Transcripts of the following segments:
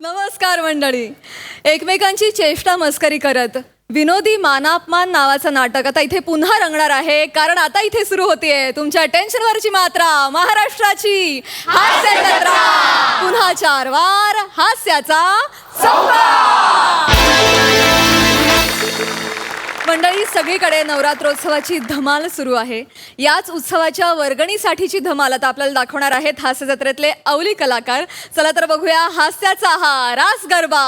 नमस्कार मंडळी. एकमेकांची चेष्टा मस्करी करत विनोदी मानापमान नावाचं नाटक आता इथे पुन्हा रंगणार आहे. कारण आता इथे सुरू होतीये तुमच्या टेन्शनवरची मात्रा, महाराष्ट्राची हास्य जत्रा. पुन्हा 4 वार हास्याचा संवाद. मंडळी, सगळीकडे नवरात्रोत्सवाची धमाल सुरू आहे. याच उत्सवाच्या वर्गणीसाठीची धमाल आता आपल्याला दाखवणार आहेत हास्य जत्रेतले अवली कलाकार. चला तर बघूया हास्याचा हा रास गरबा.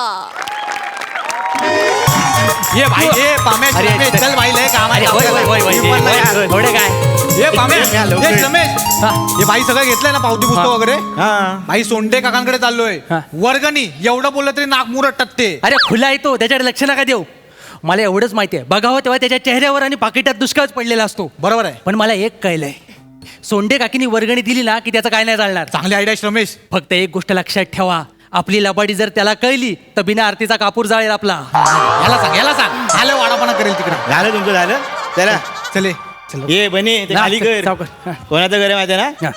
ये भाई ये पामे चल भाई ले काम आहे. थोडे काय ये पामे ये रमेश हे भाई सगळं घेतलंय ना पावती पुस्तक वगैरे. भाई सोंडे काकांकडे चाललोय. वर्गणी एवढं बोललं तरी नाक मुरट टकते. अरे खुला येतो त्याच्याकडे लक्ष नका देऊ. मला एवढंच माहिती आहे, बघावं तेव्हा त्याच्या चेहऱ्यावर आणि पाकिटात दुष्काळच पडलेला असतो. बरोबर आहे. पण मला एक कळलंय, सोंडे काकीनी वर्गणी दिली ना की त्याचं काय नाही चालणार. चांगली आयडिया रमेश. फक्त एक गोष्ट लक्षात ठेवा, आपली लबाडी जर त्याला कळली तर बिना आरतीचा कापूर जाळेल आपला. याला सांग आलं वाडापणा करेल तिकडं. झालं तुमचं झालं. चला चले ये बने ते खाली कर. सावकाश. कोणाचं घर आहे माहिती आहे ना. हा.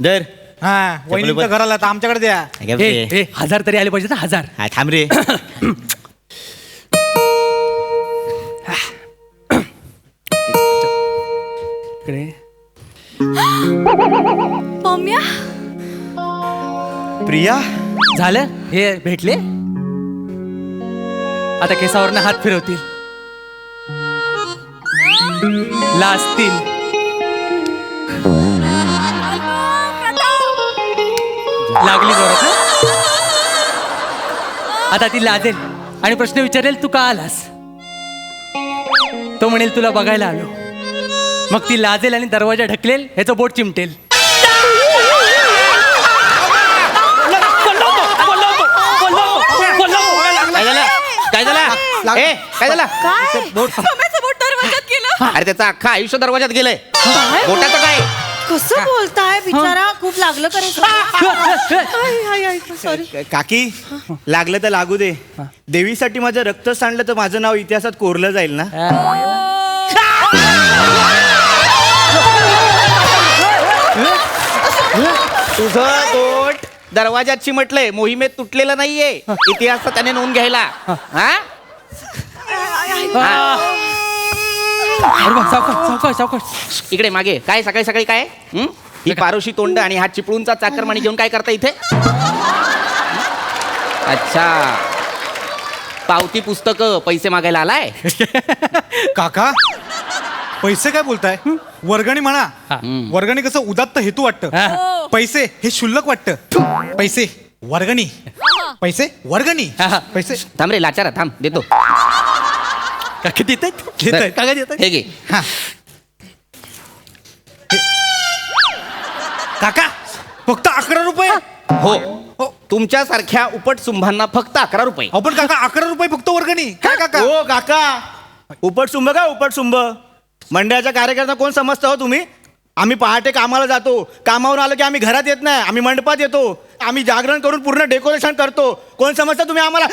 दर हा वहिनीच्या घराला तर आमच्याकडे द्या. ए, 1000 तरी आले पाहिजे ना. 1000. हा थांब रे. इकडे. पम्या, प्रिया झालं हे भेटले. आता केसावरनं हात फिरवतील, लाजतील. लागली जोरात ना? आता ती लाजेल आणि प्रश्न विचारेल, तू का आलास. तो म्हणेल तुला बघायला आलो. मग ती लाजेल आणि दरवाजा ढकलेल, ह्याचं बोट चिमटेल. काय झालं ए काय झालं. केलं. अरे त्याचं अख्खं आयुष्य दरवाजात गेलंय. बोटाचं काय. कसं बोलताय बिचारा, खूप लागलं करायचं. सॉरी काकी लागलं तर लागू दे. देवीसाठी माझं रक्त सांडलं तर माझं नाव इतिहासात कोरलं जाईल ना. तुझं बोट दरवाजात चिमटलंय, मोहिमेत तुटलेलं नाहीये. इतिहासात त्याने नोंद घ्यायला. हा अरे वा, सावकाश सावकाश सावकाश. इकडे मागे काय सकाळी सकाळी काय. ही पारोशी तोंड आणि हा चिपळूणचा चाकरमानी घेऊन काय करता इथे. अच्छा, पावती पुस्तक पैसे मागायला आलाय. काका पैसे काय बोलताय. वर्गणी म्हणा. वर्गणी कसं उदात्त हेतू वाटतं. पैसे हे शुल्लक वाटतं. पैसे वर्गणी, पैसे वर्गणी, पैसे. थांब रे लाचारा थांब देतो. काका देत काका देत. हे घे. हा काका फक्त 11 रुपये. हो तुमच्यासारख्या उपट सुंभांना फक्त 11 रुपये. आपण काका 11 रुपये फक्त वर्गणी. काय काका. हो काका, उपटसुंभ का उपटसुंभ. मंडळाच्या कार्यकर्ता कोण समजता हो तुम्ही. आम्ही पहाटे कामाला जातो, कामावरून आलो की आम्ही घरात येत नाही, आम्ही मंडपात येतो. आम्ही जागरण करून पूर्ण डेकोरेशन करतो. कोण समजता तुम्ही आम्हाला.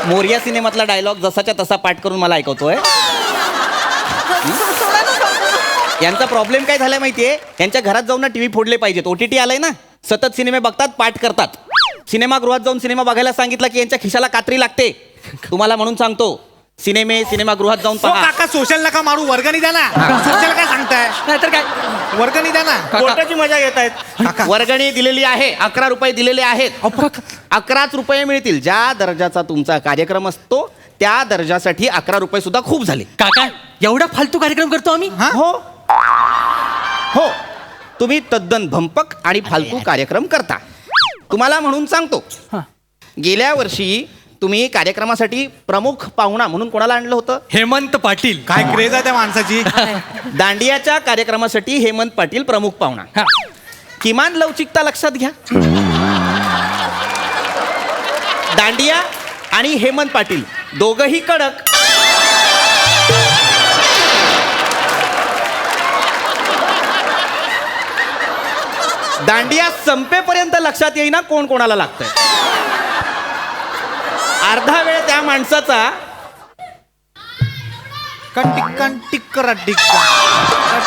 मोरिया सिनेमातला डायलॉग जसाच्या तसा पाठ करून मला ऐकवतोय. यांचा प्रॉब्लेम काय झालाय माहितीये, यांच्या घरात जाऊन ना टीव्ही फोडले पाहिजेत. OTT आलंय ना, सतत सिनेमे बघतात, पाठ करतात. सिनेमागृहात जाऊन सिनेमा बघायला सांगितलं की यांच्या खिशाला कात्री लागते. तुम्हाला म्हणून सांगतो, सिनेमागृहात जाऊन हो पहा. काका सोशल नका मारू, वर्गणी द्या ना. सोशल काय सांगताय. नाहीतर काय. वर्गणी द्या ना. कोर्टाची मजा घेत आहेत. वर्गणी दिलेली आहे, 11 रुपये दिलेले आहेत. 11च रुपये मिळतील. ज्या दर्जाचा तुमचा कार्यक्रम असतो त्या दर्जासाठी 11 रुपये सुद्धा खूप झाले. काका एवढा फालतू कार्यक्रम करतो आम्ही. हो हो तुम्ही तद्दन भंपक आणि फालतू कार्यक्रम करता. तुम्हाला म्हणून सांगतो, गेल्या वर्षी तुम्ही कार्यक्रमासाठी प्रमुख पाहुणा म्हणून कोणाला आणलं होतं. हेमंत पाटील. काय क्रेज आहे त्या माणसाची. दांडियाच्या कार्यक्रमासाठी हेमंत पाटील प्रमुख पाहुणा. हा. किमान लवचिकता लक्षात घ्या. दांडिया आणि हेमंत पाटील दोघही कडक. दांडिया संपेपर्यंत लक्षात येईना कोण कोणाला लागतंय. अर्धा वेळ त्या माणसाचा डिंका टिक्कान टिक्करा टिक्का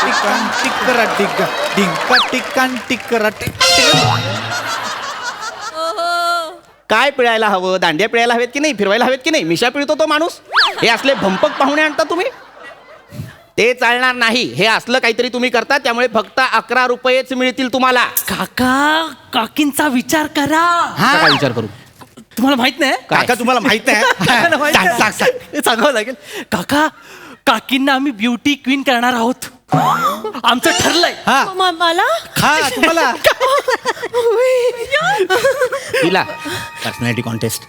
टिक्कान टिक्करा टिक्का डिंका टिक्कान टिक्करा काय पिळायला हवं? दांड्या पिळायला हवेत की नाही? फिरवायला हवेत की नाही? मिशा पिळतो तो माणूस. हे असले भंपक पाहुणे आणता तुम्ही, ते चालणार नाही. हे असलं काहीतरी तुम्ही करता, त्यामुळे फक्त 11 रुपयेच मिळतील तुम्हाला. काका काकींचा विचार करा. काय विचार करू? तुम्हाला माहित नाही काका तुम्हाला माहित काकांना माहित आहे नाही. हे सांगावं लागेल. काका काकींना आम्ही ब्युटी क्वीन करणार आहोत. आमचं ठरलंय. हा मला हा तुम्हाला तिला पर्सनॅलिटी कॉन्टेस्ट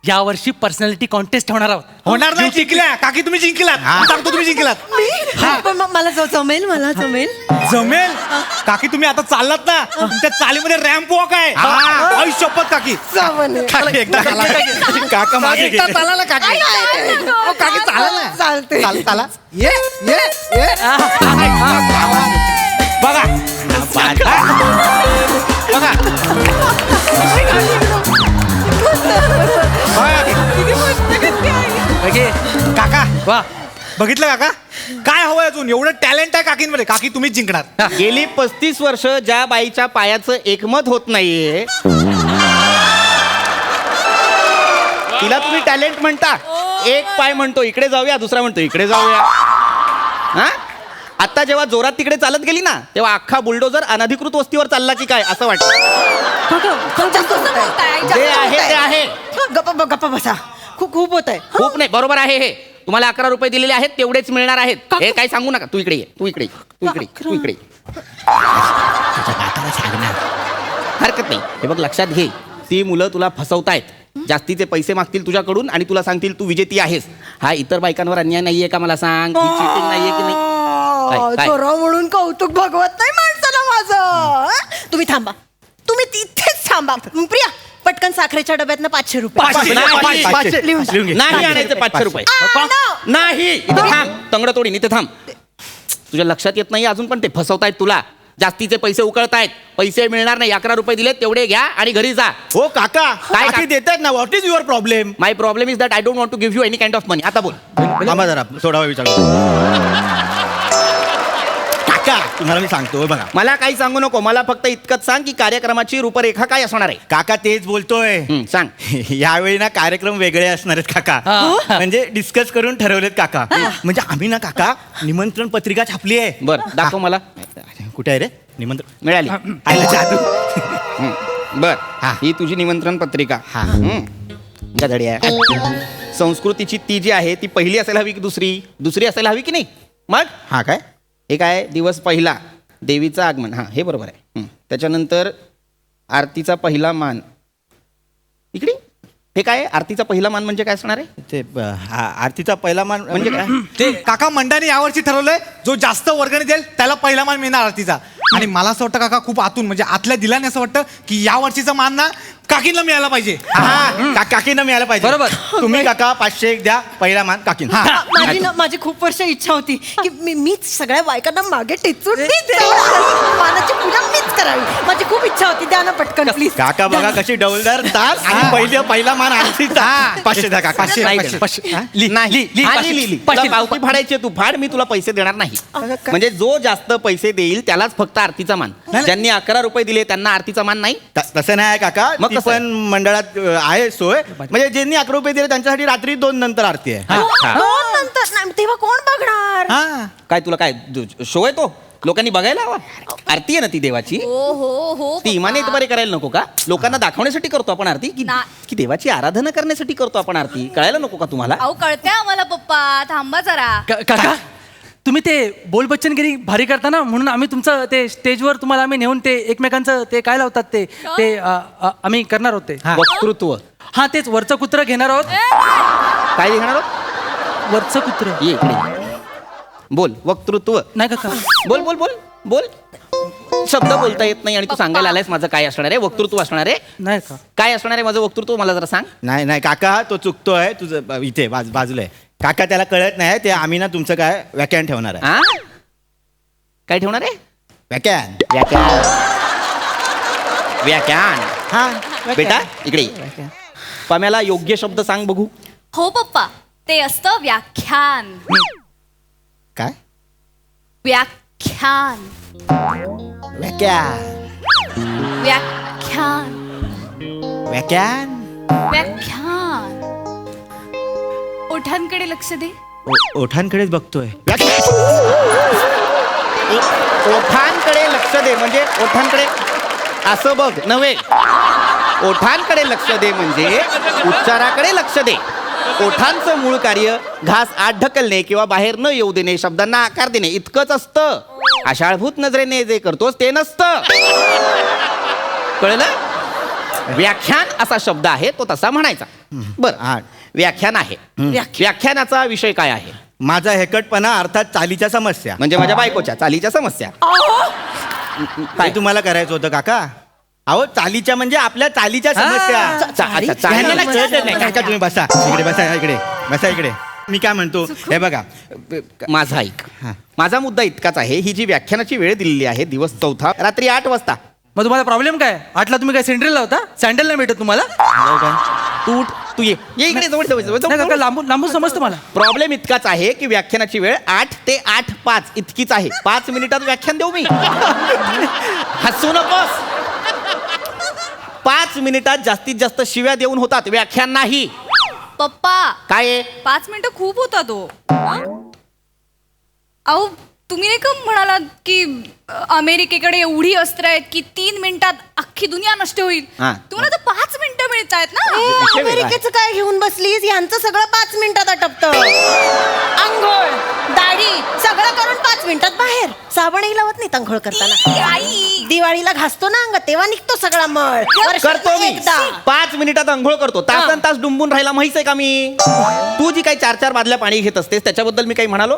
या वर्षी पर्सनॅलिटी कॉन्टेस्ट होणार आहोत. होणार नाही. जिंकल्या काकी, तुम्ही जिंकलात. सांगतो तुम्ही जिंकलात. पण मला जमेल, मला जमेल. जमेल. काकी तुम्ही आता चाललात ना, त्या चालीमध्ये रॅम्प वॉक आहे. आई शपथ काकी. काकी एकदा चाला. काका मागे एकदा गेले. चाला ना, काकी. अहो, काकी चाला ना. चालते. चाला ये ये ये बघा बघा काका वा बघितलं काका, काय हवंय अजून? एवढं टॅलेंट आहे काकींमध्ये. काकी तुम्हीच जिंकणार. गेली 35 वर्ष ज्या बाईच्या पायाचं एकमत होत नाहीये, तिला तुम्ही टॅलेंट म्हणता. एक पाय म्हणतो इकडे जाऊया, दुसरा म्हणतो इकडे जाऊया. हा, आता जेव्हा जोरात तिकडे चालत गेली ना, तेव्हा अख्खा बुलडोजर अनधिकृत वस्तीवर चालला की काय असं वाटतं. जे आहे ते आहे. गप्पा बसा. खूप होत आहे. खूप नाही, बरोबर आहे. हे तुम्हाला 11 रुपये दिलेले आहेत, तेवढेच मिळणार आहेत. हे काही सांगू नका. तू इकडे ये, तू इकडे ये, तू इकडे ये, तू इकडे ये. हरकत नाही. हे बघ, लक्षात घे, ती मुलं तुला फसवतायत. जास्तीचे पैसे मागतील तुझ्याकडून आणि तुला सांगतील तू विजेती आहेस. हा इतर बायकांवर अन्याय नाहीये का? मला सांग. ही cheating नाहीये की नाही? काय? चोरा म्हणून कौतुक भगवत नाही माणसाला माझं. तुम्ही थांबा, तुम्ही तिथेच थांबा. प्रिया, पटकन साखरेच्या डब्यातनं 500 रुपये. नाही आणायचं 500 रुपये. नाही, इथे थांब. तंगड तोडीन, इथे थांब. तुझ्या लक्षात येत नाही अजून, पण ते फसवतायत तुला. जास्तीचे पैसे उकळतायत. पैसे मिळणार नाही. 11 रुपये दिलेत, तेवढे घ्या आणि घरी जा. हो काका, काय काकी देतात ना. What is your problem? My problem is that I don't want to give you any kind of money. आता बोल. थांबा जरा, थोडा वेळ विचार. काका तुम्हाला मी सांगतो बघा. मला काही सांगू नको. मला फक्त इतकंच सांग की कार्यक्रमाची रूपरेखा काय असणार आहे. काका तेच बोलतोय. सांग. यावेळी ना कार्यक्रम वेगळे असणार आहेत काका. म्हणजे डिस्कस करून ठरवलेत काका. म्हणजे आम्ही ना काका निमंत्रण पत्रिका छापली आहे. बर, दाखव मला. कुठे आहे रे निमंत्रण? मिळाली. आयला जादू. बर, हा. ही तुझी निमंत्रण पत्रिका. हा. गधडी आहे. संस्कृतीची ती जी आहे ती पहिली असायला हवी की दुसरी असायला हवी की नाही? मग हा काय? हे काय? दिवस पहिला, देवीचं आगमन. हा, हे बरोबर आहे. त्याच्यानंतर आरतीचा पहिला मान. इकडे हे काय? आरतीचा पहिला मान म्हणजे काय असणार आहे? ते आरतीचा पहिला मान म्हणजे काय? ते काका मंडळाने यावर्षी ठरवलंय, जो जास्त वर्गणी देईल त्याला पहिला मान मिळणार आरतीचा. आणि मला असं वाटतं काका, खूप आतून म्हणजे आतल्या दिलाने असं वाटतं की या वर्षीचा मान ना काकींना मिळायला पाहिजे. काकींना मिळायला पाहिजे. बरोबर. तुम्ही काका 500 द्या, पहिला मान काकींना. माझी खूप वर्ष इच्छा होती की मीच सगळ्या बायकांना मागे टेचून मानाची पूजा मीच करावी. माझी खूप इच्छा होती. द्या ना पटकन प्लीज. काका बघा कशी डौलदार ताल आणि पहिला मान आरतीचा. 500 द्या काका. 500. नाही. नाही तुला पावती फाडायची आहे, तू फाड. मी तुला पैसे देणार नाही. म्हणजे जो जास्त पैसे देईल त्यालाच फक्त आरतीचा मान. ज्यांनी 11 रुपये दिले त्यांना आरतीचा मान नाही. तसं नाही काका. मग ती कसं पण मंडळात आहे सोय. म्हणजे ज्यांनी 11 रुपये दिले त्यांच्यासाठी रात्री 2 नंतर आरती आहे. दोन नंतर नाही, तेव्हा कोण बघणार? हा. काय तुला काय शो आहे तो? लोकांनी बघायला हवा. आरती आहे ना ती देवाची. हो ती इमाने बरे करायला नको का? लोकांना दाखवण्यासाठी करतो आपण आरती की देवाची आराधना करण्यासाठी करतो आपण आरती? कळायला नको का तुम्हाला? अहो कळतंय आम्हाला पप्पा. थांबा जरा. काका तुम्ही ते बोल बच्चनगिरी भारी करता ना, म्हणून आम्ही तुमचं ते स्टेजवर तुम्हाला आम्ही नेऊन ते एकमेकांचं ते काय लावतात ते आम्ही करणार होते. वक्तृत्व. हा तेच वरचं कुत्र घेणार आहोत. काय घेणार आहोत? वरचं कुत्र. ये इकडे. बोल. वक्तृत्व. नाही काका. बोल बोल बोल बोल. शब्द बोलता येत नाही आणि तू सांगायला आलायस माझं काय असणार आहे? वक्तृत्व असणार आहे. नाही का? काय असणार आहे माझं वक्तृत्व? मला जरा सांग. नाही काका, तो चुकतोय. तुझं इथे बाजूला आहे काका. त्याला कळत नाही. ते आम्ही ना तुमचं काय व्याख्यान ठेवणार आहे. हा? काय ठेवणार आहे? व्याख्यान. व्याख्यान. हा बेटा इकडे ये. पम्याला योग्य शब्द सांग बघू. हो पप्पा. ते असतं व्याख्यान. काय व्याख्यान. व्याख्यान व्याख्यान. व्याख्यान व्याख्यान. ओठांकडे लक्ष दे. ओठांकडेच बघतोय. ओठांकडे लक्ष दे म्हणजे ओठांकडे असं बघ नव्हे. ओठांकडे लक्ष दे म्हणजे उच्चाराकडे लक्ष दे. ओठांचं मूळ कार्य घास आत ढकलणे किंवा बाहेर न येऊ देणे, शब्दांना आकार देणे इतकंच असतं. आशाळभूत नजरेने जे करतोस ते नसतं. कळलं? व्याख्यान असा शब्द आहे तो तसा म्हणायचा. बरं, व्याख्यान आहे. व्याख्यानाचा विषय काय आहे? माझा हेकटपणा अर्थात चालीच्या समस्या. म्हणजे माझ्या बायकोच्या चालीच्या समस्या. काय तुम्हाला करायचं होतं काका? अहो चालीच्या म्हणजे आपल्या चालीच्या समस्या. अच्छा, ह्यांना कळत नाही. काका तुम्ही बसा इकडे, बसा इकडे, बसा इकडे. मी काय म्हणतो हे बघा, माझा ऐक. माझा मुद्दा इतकाच आहे, ही जी व्याख्यानाची वेळ दिलेली आहे दिवस 4 रात्री 8 वाजता. मग तुम्हाला प्रॉब्लेम काय? 8ला तुम्ही काय सेंट्रल होता? सँडल नाही भेटत तुम्हाला? तू उठ, तू ये इकडे नाही काका, लांबून लांबून समजतं मला. प्रॉब्लेम इतकाच आहे की व्याख्यानाची वेळ 8 ते 8:05 इतकीच आहे. 5 मिनिटात व्याख्यान देऊ मी? हसू नकोस. 5 मिनिटात जास्तीत जास्त शिव्या देऊन होतात, व्याख्यान नाही. पप्पा, काय आहे? 5 मिनिटं खूप होता तो. अहो तुम्ही नाही का म्हणालात की अमेरिकेकडे एवढी अस्त्र आहेत की 3 मिनिटात अख्खी दुनिया नष्ट होईल. हा. तुम्हाला तर 5 मिनिटं मिळत आहेत ना. विषय वेगळा आहे. अमेरिकेचं काय घेऊन बसलीस? यांचं सगळं 5 मिनिटात आटपतं. आंघोळ, दाढी सगळं करून 5 मिनिटात बाहेर. साबणही लावत नाही आंघोळ करताना. ई, आई. दिवाळीला घासतो ना अंग, तेव्हा निघतो सगळा मळ. करतो मी. एकदा 5 मिनिटात अंघोळ करतो. तासन तास डुंबून राहायला माहित आहे का मी? तू जी काही 4-4 बादल्या पाणी घेत असतेस त्याच्याबद्दल मी काही म्हणालो?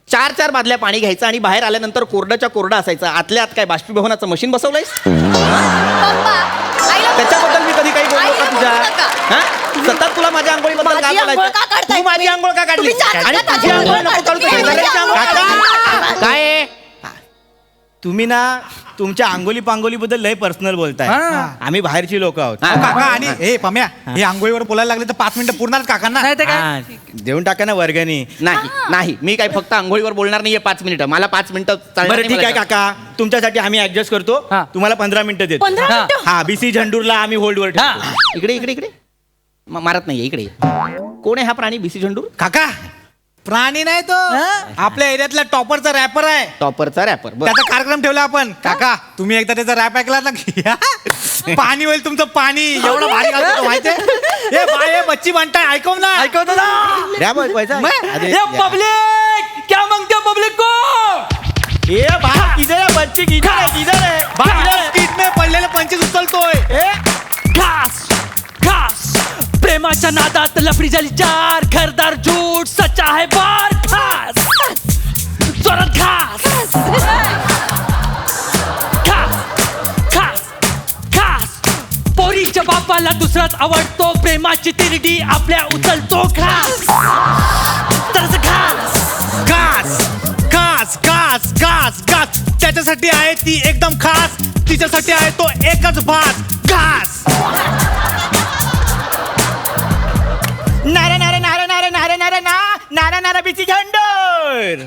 4-4 बादल्या पाणी घ्यायचं आणि बाहेर आल्यानंतर कोरड्याच्या कोरडा असायचं. आतल्या आत काय बाष्पीभवनाचं मशीन बसवलंयस? पप्पा, आईला त्याच्याबद्दल मी कधी काही बोललो का आईला तुझ्या? बोलू नका. हा? सतत तुला माझ्या आंघोळीबद्दल काय माझी आंघोळ का बोलायचं? काढताय तू माझी तुम्ही? आंघोळ का काढली? तुम्ही चार आणि चार तुझी आंघोळ आंघोळ नको काढता. करू, तुम्ही शेजाऱ्याची माझी आंघोळ आंघोळ काढ. काय आहे? तुम्ही ना तुमच्या अंगोली पांगोली बद्दल लय पर्सनल बोलताय. हा. आम्ही बाहेरची लोक आहोत. हा. काका आणि हे पम्या हे आंघोळीवर बोलायला लागले तर 5 मिनिटं पूर्णच काकांना. नाही ते काय? हा, देऊन टाका ना वर्गणी. नाही नाही, मी काही फक्त आंघोळीवर बोलणार नाहीये 5 मिनिटं. मला 5 मिनिटं चालणार बरं नाही ठीक आहे मला. काका, तुमच्यासाठी आम्ही ऍडजस्ट करतो. हा. तुम्हाला 15 मिनिटं देतो. 15 हा. मिनिटं हा, बीसी झंडूरला आम्ही होल्डवर ठेवतो. हा. इकडे इकडे इकडे मारत नाहीये. इकडे कोण आहे हा प्राणी? बीसी झंडूर काका प्राणी नाही तो, आपल्या एरियातला टॉपरचा रॅपर आहे. टॉपरचा रॅपर. त्याचा कार्यक्रम ठेवला आपण. काका तुम्ही एकदा त्याचा रॅप ऐकला ना की पाणी होईल तुमचं पाणी. एवढं भारी घालतो तो माहितीये. ए बाय बच्ची म्हणताय ऐकव ना. ऐकवतो ना. द्या बघ पैसा. अरे, ये द्या. पब्लिक क्या मांगते हो पब्लिक को? ए भाई किधर है बच्ची? किधर है? स्ट्रीट में पडलेले 25 उचलतोय. घास घास प्रेमाच्या नादात लफडी झाली चार. घरदार झूट सच्चा है बार. घास जोरात घास घास घास घास. पोरीच्या बापाला दुसराच आवडतो. प्रेमाची तिरडी आपल्या उचलतो. घास तरच घास. घास घास घास घास घास. त्याच्यासाठी आहे ती एकदम खास. तिच्यासाठी आहे तो एकच भास. घास. नारे नारे नारे नारे नारे नारे ना नारा नारा बीसी झंडूर.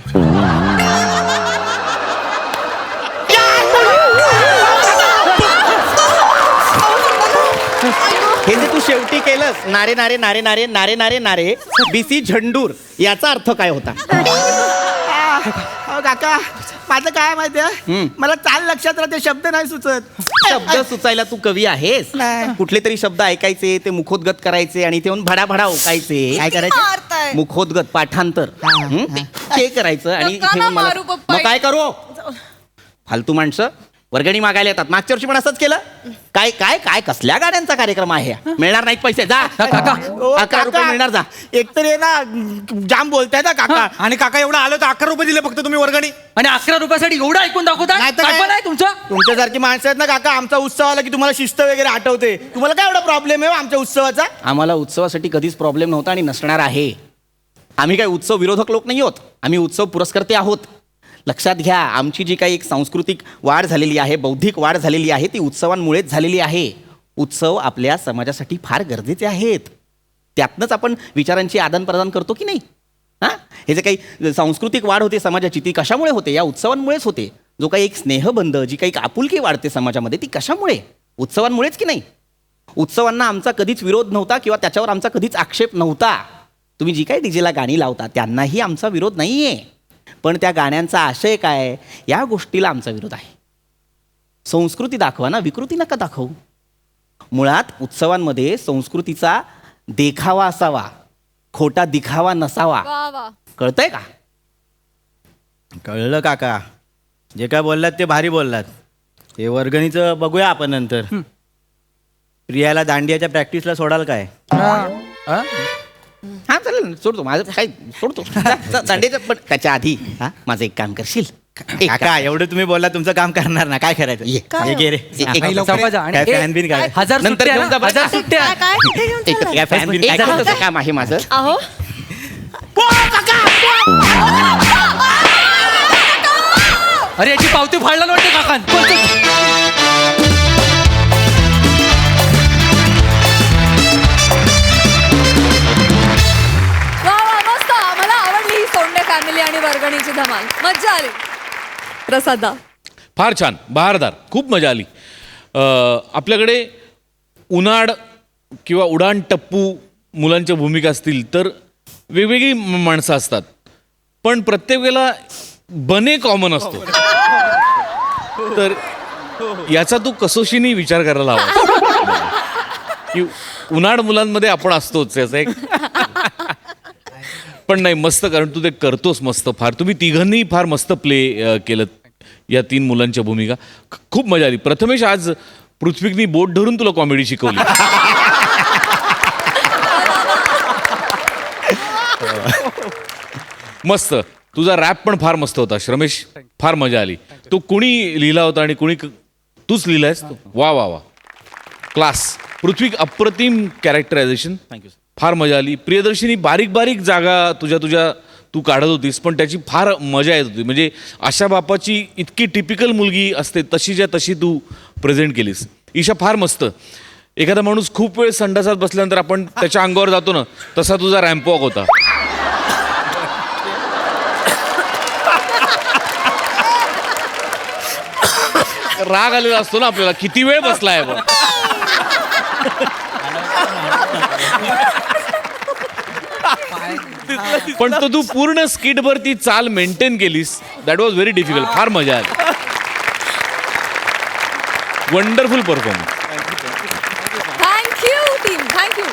हे जे तू शेवटी केलंस नारे नारे नारे नारे नारे नारे नारे बीसी झंडूर, याचा अर्थ काय होता? अहो काका, माझं काय माहितीये, मला चाल लक्षात राहते, शब्द नाही सुचत. शब्द सुचायला तू कवी आहेस? नाही. कुठले तरी शब्द ऐकायचे, ते मुखोद्गत करायचे आणि ते येऊन भडाभडा ओकायचे. काय करायचं? मारताय. मुखोद्गत पाठांतर ते करायचं आणि नका इथे ना येऊन मला- मारू पप्पा. मग काय करू? फालतू माणसं वर्गणी मागायला येतात. मागच्या वर्षी पण असंच केलं. काय काय काय कसल्या गाड्यांचा कार्यक्रम आहे हा? मिळणार नाहीत पैसे. जा काका. 11 रुपये मिळणार. जा. एकतर हे ना जाम बोलताय ना काका. आणि काका एवढं आलं तर 11 रुपये दिले फक्त तुम्ही वर्गणी. आणि 11 रुपयासाठी एवढं ऐकून दाखवता? नाहीतर काय? काय पण आहे तुमचं? तुमच्यासारखी माणसं आहेत ना काका, आमचा उत्सव आला की तुम्हाला शिस्त वगैरे आठवते. तुम्हाला काय एवढा प्रॉब्लेम आहे हो आमच्या उत्सवाचा? आम्हाला उत्सवासाठी कधीच प्रॉब्लेम नव्हता आणि नसणार आहे. आम्ही काही उत्सव विरोधक लोक नाही आहोत. आम्ही उत्सव पुरस्कर्ते आहोत. लक्षात घ्या, आमची जी काही एक सांस्कृतिक वाढ झालेली आहे, बौद्धिक वाढ झालेली आहे, ती उत्सवांमुळेच झालेली आहे. उत्सव आपल्या समाजासाठी फार गरजेचे आहेत. त्यातनंच आपण विचारांची आदानप्रदान करतो की नाही? हां, हे जे काही सांस्कृतिक वाढ होते समाजाची ती कशामुळे होते? या उत्सवांमुळेच होते. जो काही एक स्नेहबंध, जी काही आपुलकी वाढते समाजामध्ये ती कशामुळे? उत्सवांमुळेच की नाही? उत्सवांना आमचा कधीच विरोध नव्हता किंवा त्याच्यावर आमचा कधीच आक्षेप नव्हता. तुम्ही जी काही डीजेला गाणी लावता त्यांनाही आमचा विरोध नाही आहे, पण त्या गाण्यांचा आशय काय या गोष्टीला आमचा विरोध आहे. संस्कृती दाखवा ना, विकृती नका दाखवू. मुळात उत्सवांमध्ये संस्कृतीचा देखावा असावा, खोटा दिखावा नसावा. वा वा. कळतंय का? कळलं काका, जे काय बोललात ते भारी बोललात. हे वर्गणीचं बघूया आपण नंतर. प्रियाला दांडियाच्या प्रॅक्टिसला सोडाल काय? हा चालेल, सोडतो माझं काय सोडतो. दांडेचं पण त्याच्या आधी हा माझं एक काम करशील? एक काका एवढं तुम्ही बोलला, तुमचं काम करणार ना, काय करायचं? ये. हे घे रे. चौका जा. आणि काय ए, फॅन बिन काय? 1000 नंतर सुट्ट्या घेऊन जा ना, बरं. 1000 सुट्ट्या. काय कुठे घेऊन एक चाललाय? या fan बिन काय करायचं काम आहे माझं. अहो अरे याची पावती फाडला नव्हते काकान. वा वा मस्त. मला आवडली ही सोंडे फॅमिली आणि वर्गणीची धमाल. मज्जा आली. प्रसादा फार छान, बहारदार, खूप मजा आली. आपल्याकडे उन्हाळ किंवा उडाण टप्पू मुलांच्या भूमिका असतील तर वेगवेगळी माणसं असतात, पण प्रत्येक वेळेला बने कॉमन असतो. तर याचा तू कसोशीने विचार करायला हवा की उन्हाळ मुलांमध्ये आपण असतोच याचा एक. पण नाही, मस्त, कारण तू ते करतोस मस्त फार. तुम्ही तिघांनी फार मस्त प्ले केलं या 3 मुलांच्या भूमिका. खूप मजा आली. प्रथमेश, आज पृथ्वीकनी बोट धरून तुला कॉमेडी शिकवली. मस्त. तुझा रॅप पण फार मस्त होता श्रमेश, फार मजा आली. तो कुणी लिहिला होता आणि कुणी तूच लिहिलायस? वा वा वा, क्लास. पृथ्वी, अप्रतिम कॅरेक्टरायझेशन, थँक्यू. फार मजा आली. प्रियदर्शिनी, बारीक बारीक जागा तुझ्या तू काढत होतीस, पण त्याची फार मजा येत होती. म्हणजे अशा बापाची इतकी टिपिकल मुलगी असते तशीच्या तशी तू प्रेझेंट केलीस. ईशा, फार मस्त. एखादा माणूस खूप वेळ संडासात बसल्यानंतर आपण त्याच्या अंगावर जातो ना, तसा तुझा रॅम्प वॉक होता. राग आलेला असतो ना आपल्याला, किती वेळ बसलाय बघ. पण तो तू पूर्ण स्किटभर ती चाल मेंटेन केलीस. That was very difficult. फार मजा आली. Wonderful performance. Thank you team, thank you.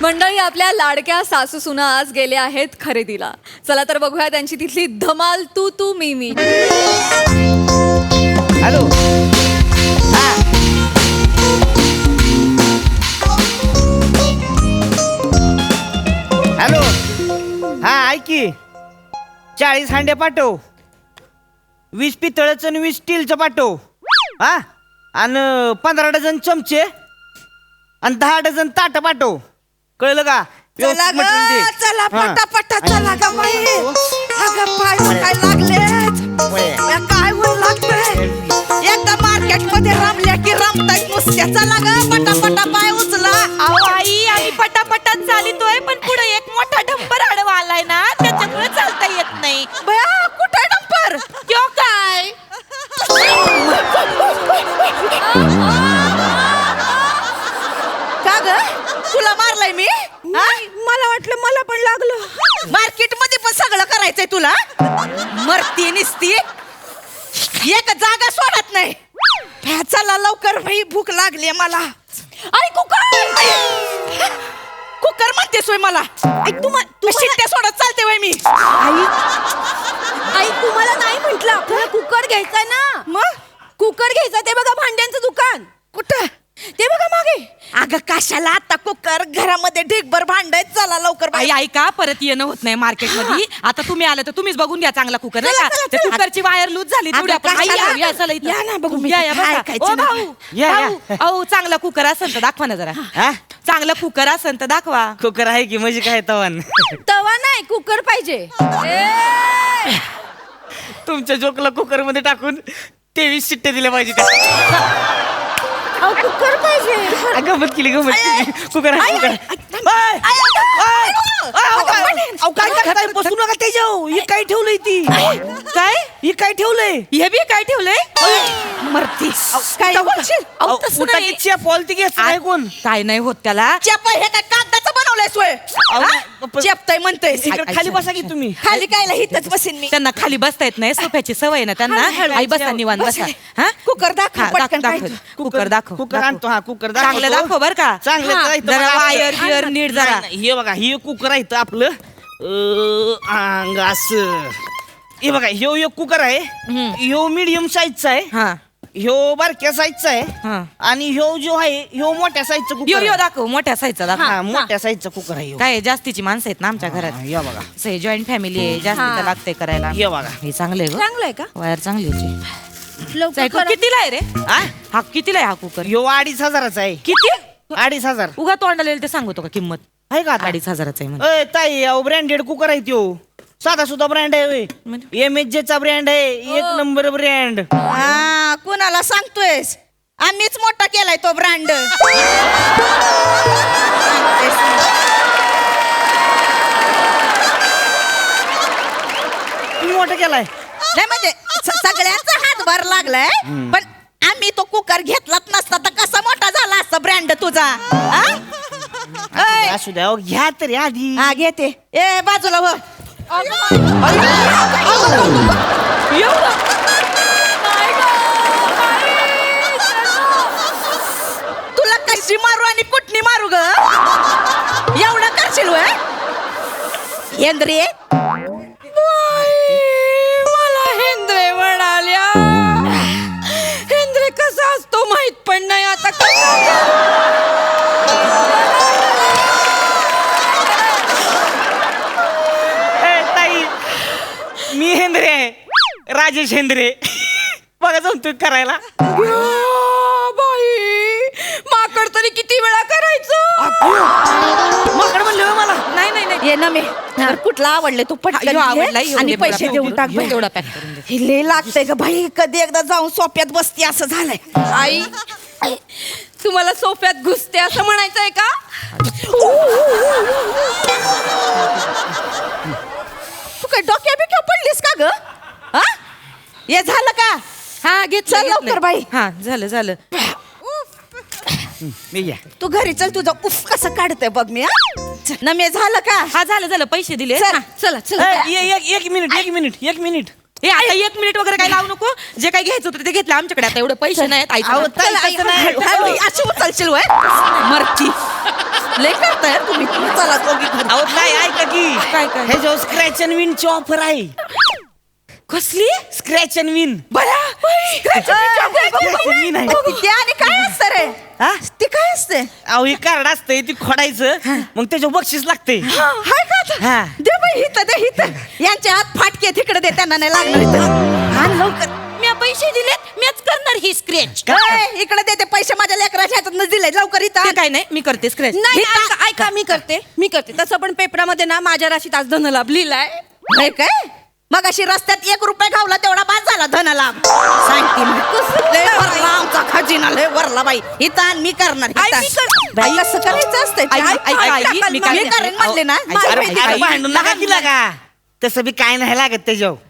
मंडळी, आपल्या लाडक्या सासू सुना आज गेल्या आहेत खरेदीला. चला तर बघूया त्यांची तिथली धमाल. तू तू मी मी. हॅलो. हॅलो. हा ऐक की, 40 हांडे पाठव, 20 पितळाचं आणि 20 स्टीलचं पाठव. हा, आणि 15 डझन चमचे आणि 10 डझन ताट पाठव. कळलं का? चला व्यवस्थित ग, मटण दे. चला हा. पटापटा चला ग बाई. अगं पाय काय लागलेत, या काय ऊन लागतंय. एकदा मार्केट मध्ये रमल्या की रमतायत नुसत्या. चला ग पटापटा पाय उचला. अहो आई, आम्ही पटापटात चालितोय, पण पुढे एक मोठा डंपर आडवा आलाय ना, त्याच्यामुळे चालता येत नाही. बया कुठे डंपर? क्यों काय? का ग, तुला मारलाय मी? मला वाटलं मला पण लागलं. मार्केट मध्ये पण सगळं करायचंय तुला. मरती निसती, एक जागा सोडत नाही. चला लवकर भाई, भूक लागली मला. आई कुकर, कुकर म्हणतेस होय मला? तू शिट्ट्या सोडत चालते वय मी. आई तुम्हाला नाही म्हंटल, आपल्याला कुकर घ्यायचा ना. मग कुकर घ्यायचा, ते बघा भांड्यांचं दुकान. कुठं? ते बघा मागे. अगं कशाला आता कुकर, घरामध्ये ढीगभर भांडायत. चला लवकर आई ऐका, परत येणं होत नाही मार्केट मध्ये. आता तुम्ही आलं तर तुम्हीच बघून घ्या चांगला कुकर, नाही चला, का? चला, त्या चला. कुकरची वायर लूज झाली अगं, थोडी. आपण आई, कशाला? या चला इथं. या ना, बघू मी. या काय बघा. ऐकायचं ओ ना. भाऊ, या, या. भाऊ, अहो चांगला कुकर असेल तर दाखवा ना जरा. हा? चांगला कुकर असेल तर दाखवा. कुकर आहे की, म्हणजे काय तवान. तवा नाही, कुकर पाहिजे. तुमच्या जोकला कुकर मध्ये टाकून 23 शिट्ट्या दिल्या पाहिजे कुकर पाहिजे गमत केली कुकर काय करताय बसू नका त्याच्यावर हे काय ठेवलंय ती काय हे काय ठेवलंय हे बी काय ठेवलंय मरती काय बोलशील? अहो, तसं नाही. पॉलिटी घेत नाही कोण काय नाही होत त्याला चेप हे काय कागदाचं बनवलंय सोय चेपताय म्हणतोय इकडे खाली बसा की तुम्ही खाली काय हिथच बसीन मी त्यांना खाली बसता येत नाही सोफ्याची सवय ना त्यांना आई बसा निवांत बसा हा कुकर दाखव हा, पटकन दाखव काय कुकर दाखव कुकर आणतो हा कुकर दाखवतो. चांगलं दाखव बर का चांगलं हा, तर इथं जरा बघा. वायर बियर नीट जरा नाही, नाही, हे बघा हे कुकर आहे इथं आपलं अंग असं हे बघा ह्यो एक कुकर आहे ह्यो मीडियम साईजचा आहे हा ह्यो बारक्या साईजचा आहे हा. आणि ह्यो जो आहे ह्यो मोठ्या साईजचा यो कुकर यो आहे. दाखव मोठ्या साईजचा दाखव हा मोठ्या साईजचा कुकर आहे ह्यो. काय जास्तीची माणसं आहेत ना आमच्या घरात हा, हे बघा जॉईंट फॅमिली आहे जास्त लागते करायला हे बघा हे चांगलं आहे चांगलं आहे का वायर चांगली आहे लवकर कितीला आहे रे हा? हा कितीला आहे हा कुकर ह्यो 2500चा आहे किती 2500 उगा तोंडाला येईल ते सांगतो का किंमत आहे का आता? 2500 आहे म्हणून अय ताई अहो ब्रँडेड कुकर आहे त्यो साधा सुद्धा ब्रँड आहे MHJ चा ब्रँड आहे एक नंबर ब्रँड हा कुणाला सांगतोयस आम्हीच मोठा केलाय तो ब्रँड तुम्ही मोठा केलाय नाही म्हणजे सगळ्यांचा हातभार लागलाय पण आम्ही तो कुकर घेतलाच नसता तर कसा मोठा झाला असता ब्रँड तुझा हा? ऐ, असू द्या अहो, घ्या तरी आधी हा घेते ए बाजूला हो तुला कशी मारू आणि कुठनी मारू ग एवढं करशील वय हेंद्रे मला हेंद्रे म्हणाल्या हेंद्रे कसा असतो माहित पण नाही आता ए, ताई मी हेंद्रे आहे राजेश हेंद्रे बघा जमतोय करायला बाई माकड तरी किती वेळा करायचं माकड म्हणलं होय मला नाही नाही नाही ये ना मी तर कुठला आवडले तू पटकन ह्यो घे आवडला, ह्यो आणि दे मला. पैसे देऊन टाक बाई. तेवढा पॅक करून दे हे लय लागतंय ग भाई कधी एकदा जाऊन सोप्यात बसती असं झालंय आई तुम्हाला सोफ्यात घुसते असं म्हणायचंय का तू काय डोक्या बिक्या पडलीस का ग हा हे झालं का हा घेत चल लवकर बाई. हा झालं झालं मी घ्या तू घरी चल तुझं उफ कसं काढतंय बघ मी हा न मी झालं का हा झालं झालं पैसे दिले चल. हा, चला चला एक मिनिट हे आता 1 मिनिट वगैरे काय लावू नको जे काही घ्यायचं होतं ते घेतलं आमच्याकडे आता एवढे पैसे नाहीत आईच्या अहो, घरात. चल, आई, हळू, अशी उचलशील वय मरती लय करताय तुम्ही चला दोघी घरी. अहो नाही ऐका की काय काय हे जो स्क्रॅच अँड विनची ऑफर आहे कसली स्क्रॅच अँड विन विन आहे. ते आणि काय असतं रे हा ते काय असते अहो हे कार्ड असतंय ती खोडायचं मग त्याच्यावर बक्षीस लागते हाय का आता? हा. दे बाई हिथं दे हिथं यांच्या हात फाटके तिकडे दे त्यांना नाही लागणार इथं. आण लवकर मी पैसे दिलेत मीच करणार ही स्क्रॅच ए, इकडे दे ते पैसे माझ्या लेकराच्या हातात दिले लवकर इथं ते आण. काय नाही मी करते स्क्रॅच नाही, ऐका मी करते तसं पण पेपरामध्ये ना माझ्या राशीत आज धनलाभ लिहिलाय नाही काय मग अशी रस्त्यात 1 रुपये घावला तेवढा बाद झाला धनलाभ सांगते मी. लय वरला आमचा खजिना लय वरला बाई इथं आण, मी करणार आई, इथं. मी कर- बाई कसं करायचं असतंय ते? आई, आई, आई, आई, आई, टाकाल मी मग. काय- मी करेन म्हणले ना आई, माझ्या अरे, माहितीत आई, आहे. भांडून नका तिला का तसं बी काय नाही लागत त्याच्यावर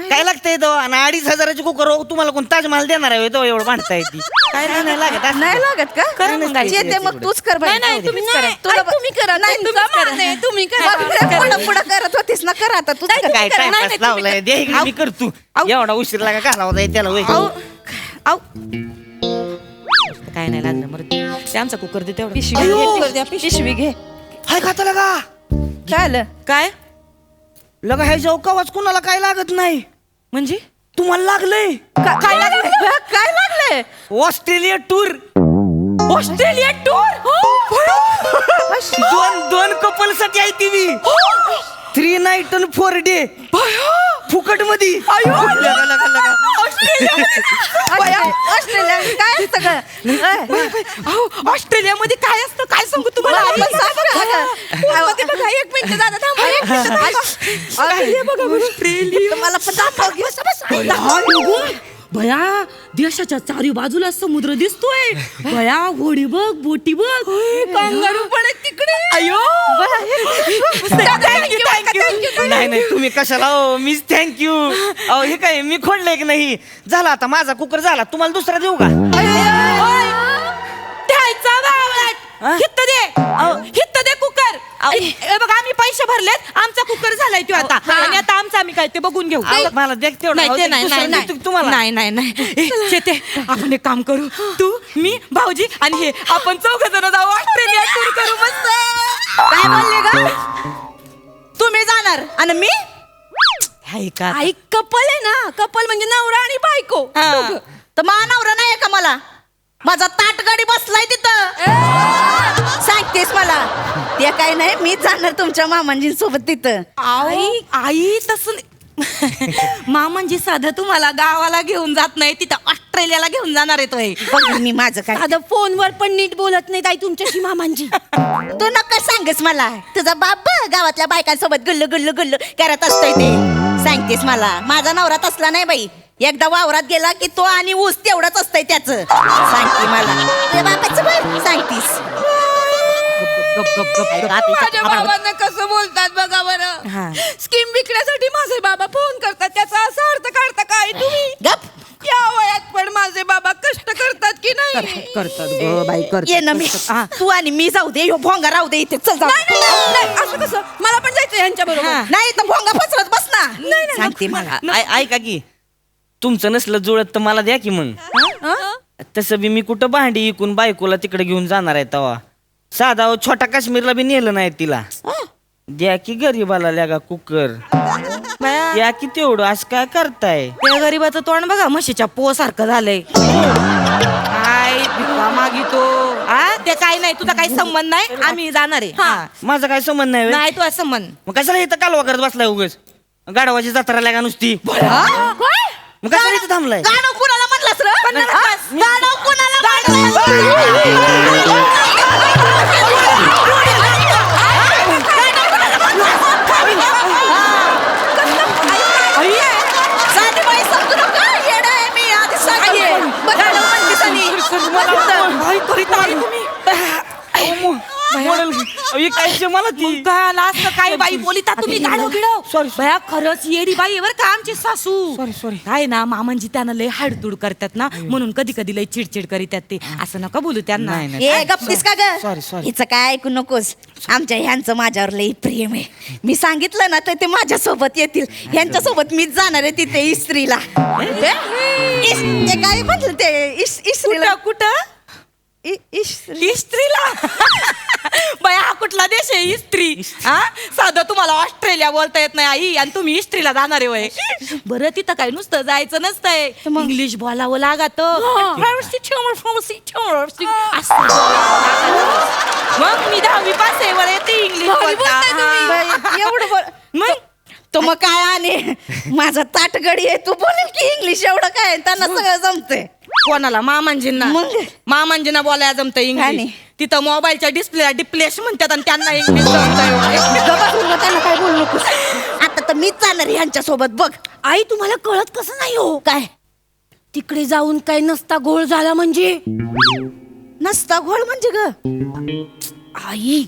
काय लागतंय तो आणि 2500ची कुकर तुम्हाला कोण ताजमहल देणार आहे तो एवढं भांडताय ती काय नाही लागत असं. नाही लागत का करा मग आई. येते मग तूच कर बाई. नाही, तुम्हीच नाही, करा. तुला आई, तुम्ही करा. नाही तुमचा तुम्हीच करा. मान आहे, तुम्ही करा. मग पुढं पुढं करत होतीस ना कर आता तूच कर. काय करा. नाही, टाइमपास नाही, लावलाय दे इकडे मी करतो एवढा उशीर लागा घालावा जाईल त्याला होय. आऊ काय नाही लागलं मग ते आमचा कुकर दे तेवढं पिशवी घे, पिशवी घे हाय खाता लगा काय आलं काय लगा ह्या जेव्हा कवाच कुणाला काय लागत नाही म्हणजे तुम्हाला लागलंय काय लागलं काय लागलंय ऑस्ट्रेलिया टूर ऑस्ट्रेलिया टूर दोन कपल साठी आहे ती 3 नाईट आणि 4 डे फुकट मध्ये ऑस्ट्रेलिया काय सगळं ऑस्ट्रेलियामध्ये काय असतं काय सांगू तुम्हाला मला पण सांग ना. मध्ये बघा 1 मिनिट दादा थांबा 1 मिनिट ऑस्ट्रेलिया बघा ऑस्ट्रेलिया मला पण दाखव घे. भया देशाच्या चारी बाजूला समुद्र दिसतोय भया होडी बघ बोटी बघ कांगारू पण आहेत तिकडे अयो नाही नाही तुम्ही कशाला हो मिस थँक्यू अहो हे काय मी खोडलंय की नाही झाला आता माझा कुकर झाला तुम्हाला दुसरा देऊ का द्यायचा बावळट. हित्त दे कुकर हे बघ आम्ही पैसे भरलेत आमचा कुकर झालाय तो आता आणि आता आम्ही काय ते बघून घेऊ मला देख तेवढं नाही ते नाही दुसरं नाही देतो तुम्हाला नाही शेते आपण एक काम करू तू मी भाऊजी आणि हे आपण चौघ जण जाऊ ऑस्ट्रेलिया टूर करू मस्त काय बोलले ग तुम्ही जाणार आणि मी आई कपल आहे ना कपल म्हणजे नवरा आणि बायको दोघं. तर मा नवरा नाही का मला माझा ताटगाडी बसलाय तिथं सांगतेस मला ते काय नाही मी जाणार तुमच्या मामांजींसोबत तिथं आई तसं मामांजी साधं तुम्हाला गावाला घेऊन जात नाही तिथं ऑस्ट्रेलियाला घेऊन जाणार आहे तोय बघ मी माझं काय आता फोनवर पण नीट बोलत नाही ताई तुमच्याशी मामांजी तू नका सांगस मला तुझा बाप गावातल्या बायकांसोबत गुल्लू गुल्लू गुल्लू करत असतोय ते सांगतेस मला माझा नवरा तसला नाही बाई एकदा वावरात गेला की तो आणि ऊस तेवढंच असतंय त्याचं सांगते मला तुझ्या बापाचं बघ सांगतीस माझ्या बाबांना कसं बोलतात बघा बरं स्कीम विकण्यासाठी माझे बाबा फोन करतात त्याचा असा अर्थ काढता काय तुम्ही गप या वयात पण माझे बाबा कष्ट करतात की नाही करतात ये ना मी तू आणि मी जाऊ दे ह्यो भोंगा राहू दे इथे चल जाऊ नाही, असं कसं मला पण जायचं यांच्या बरोबर नाही तर भोंगा पसरत बस ना सांगते मला ऐका की तुमचं नसलं जुळत तर मला द्या की मग तसं बी मी कुठं भांडी इकून बायकोला तिकडे घेऊन जाणार आहे तवा साधा हो, छोटा काश्मीरला बी नेलं नाही तिला द्या की गरीबाला लागा कुकर द्या की तेवढं असं काय करताय त्या गरीबाचं तोंड बघा म्हशीच्या पो सारखं झालंय काय भिका मागितो ते काय नाही तुझा काही संबंध नाही आम्ही जाणार आहे माझा काय संबंध नाही व्हय? नाही तुझा संबंध मग कशाला इथं कालवा करत बसलाय उगाच गाढवाची जत्रा लागा नुसती मग कशाला इथं थांबलाय गाणं कुणाला म्हणलास रे गाणं कुणाला साधी बाई समजू नका येडा आहे मी आधी सांगते गाणं म्हणतेस आणि मला ती काय बाई बोलिता तुम्ही गाडव गिडव भया खरंच येडी बाई बर का आमची सासू सॉरी काय ना मामांजी त्यांना लय हाडतूड करतात ना म्हणून कधी कधी लय चिडचिड करीतात ते असं नका बोलू त्यांना ए गप्पीस का ग Sorry. हिचं काय ऐकू नकोस आमच्या ह्यांचं माझ्यावर लई प्रेम आहे मी सांगितलं ना तर ते माझ्या सोबत येतील ह्यांच्या सोबत मीच जाणार आहे तिथे इस्त्रीला ते काय म्हटलं ते इस्त्रीला कुठं इस्त्रीला बाया हा कुठला देश आहे इस्त्री साधं तुम्हाला ऑस्ट्रेलिया बोलता येत नाही आई आणि तुम्ही इस्त्रीला जाणार आहे वय बरं तिथं काय नुसतं जायचं नसतंय इंग्लिश बोलावं लागत मग मी 10वी पास आहे बरं येते इंग्लिश एवढं मग तो मग काय आणि माझा ताटगडी आहे तू बोलेल की इंग्लिश एवढं काय त्यांना सगळं जमतंय कोणाला मामांजींना मग? मामांजींना बोलायला जमतं काय इंग्लिश नाही? तिथं मोबाईलच्या डिस्प्लेला डिप्लेश म्हणतात आणि त्यांना इंग्लिश जमतंय त्यांना काय बोलू नको आता तर मीच जाणार आहे ह्यांच्या सोबत बघ आई तुम्हाला कळत कसं नाही हो काय तिकडे जाऊन काही नसता गोळ झाला म्हणजे नसता घोळ म्हणजे ग आई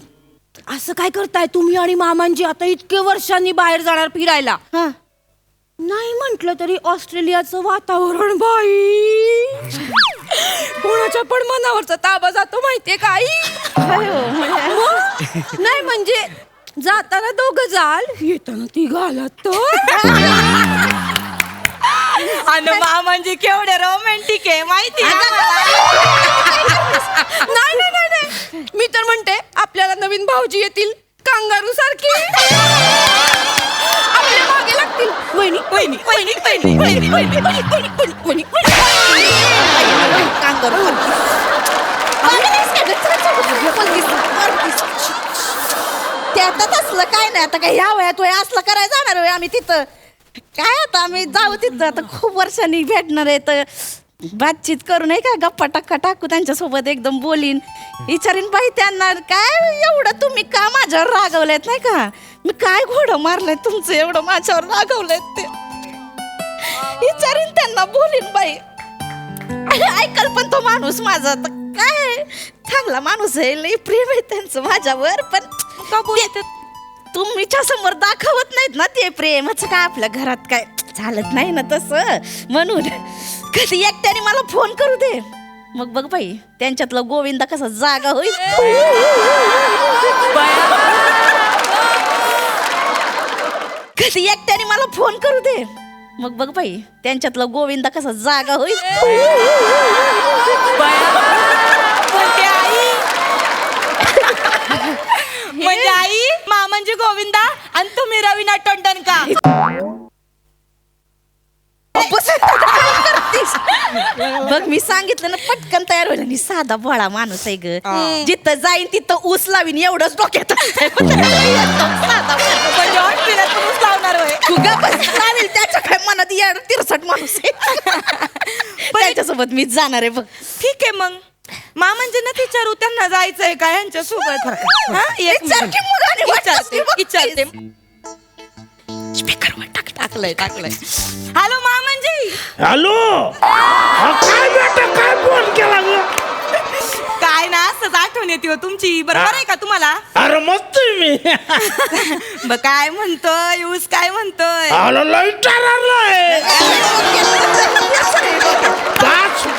असं काय करताय तुम्ही आणि मामांजी आता इतके वर्षांनी बाहेर जाणार फिरायला नाही म्हंटल तरी ऑस्ट्रेलियाचं वातावरण बाई कोणाच्या पण मनावरचा ताबा जातो माहितीये का आई नाही म्हणजे जाताना दोघं जाल येताना ती घालत आणि मामांजी केवढे रोमॅन्टिक आहे माहिती नाही नाही नाही नाही मी तर म्हणते आपल्याला नवीन भाऊजी येतील कांगारू सारखी आपल्या मागे लागतील वहिनी वहिनी वहिनी वहिनी वहिनी वहिनी वहिनी वहिनी त्यातच असलं काय नाही आता काय ह्या वयात वय असलं करायला जाणार आहे आम्ही तिथं काय आता आम्ही जाऊ तिथं आता खूप वर्षांनी भेटणार आहे तर बातचीत करू नये का गप्पा टक्का टाकू त्यांच्यासोबत एकदम बोलीन विचारीन बाई त्यांना काय एवढं तुम्ही का माझ्यावर रागवलेत नाही का मी काय घोडं मारलंय तुमचं एवढं माझ्यावर रागवलंय ते विचारीन त्यांना बोलीन बाई. ऐकल पण तो माणूस माझा तर काय चांगला माणूस आहे, लई प्रेम आहे त्यांचं माझ्यावर. पण का बोलत तुमच्या समोर दाखवत नाहीत ना ते प्रेमाचं. काय आपल्या घरात काय चालत नाही ना तसं, म्हणून कधी एकट्याने मला फोन करू दे. मग बघ बाई त्यांच्यातला गोविंदा कसा जागा होईल. कधी एकट्याने मला फोन करू दे. मग बघ बाई त्यांच्यातला गोविंदा कसा जागा होईल. म्हणजे आई मामांजी गोविंदा आणि तुम्ही रवीना टंडन का? बघ मी सांगितलं ना पटकन तयार होईल. आणि साधा भोळा माणूस आहे ग. जिथं जाईन तिथं ऊस लावीन एवढंच डोक्यात. साधा म्हणजे ऑस्ट्रेलियात पण ऊस लावणार होय. तुगा बस लावेल त्याच्या काय मनात येड तिरसट माणूस आहे. त्याच्यासोबत मीच जाणार आहे बघ. ठीक आहे मग मामांजी ना विचारू त्यांना जायचंय का यांच्या सोबत. विचारते मग आणि विचारते वाटतं विचारते. स्पीकरवर टाकलंय. हॅलो मामांजी. हॅलो काय बेटा काय फोन केला ग? काय ना असंच आठवण येते हो तुमची. बरोबर आहे का तुम्हाला? अरे मस्त मी काय म्हणतोय ऊस काय म्हणतोय? आलो लाईटर आणलाय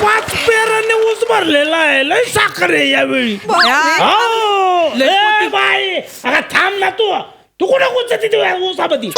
5 पेराने ऊस भरलेला आहे. लय साखर आहे यावेळी. हो लय बाई. अगं थांब ना तू कुठं ऊस ऊसामध्ये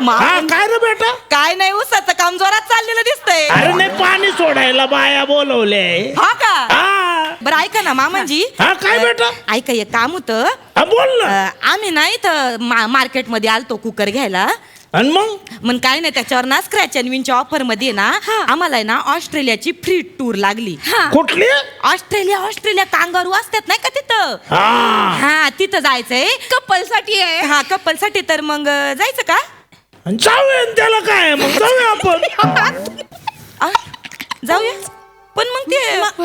हा काय रे बेटा? काय नाही ऊसाचं काम जोरात चाललेलं दिसतंय. अरे नाही पाणी सोडायला बाया बोलवले. हा का? हा बरं ऐका ना मामांजी. हा काय बेटा? ऐका एक काम होतं. हा बोल ना. आम्ही ना इथं मार्केटमध्ये आलतो कुकर घ्यायला. आणि मग काय नाही त्याच्यावर ना स्क्रॅच अँड विनच्या ऑफर मध्ये ना आम्हाला ना ऑस्ट्रेलियाची फ्री टूर लागली. कुठली? ऑस्ट्रेलिया कांगारू असतात नाही का तिथं. हा हा तिथं जायचंय कपल साठी आहे. हा कपल साठी. तर मग जायचं का? जाऊया त्याला काय मग जाऊया आपण. जाऊया. पण मग ते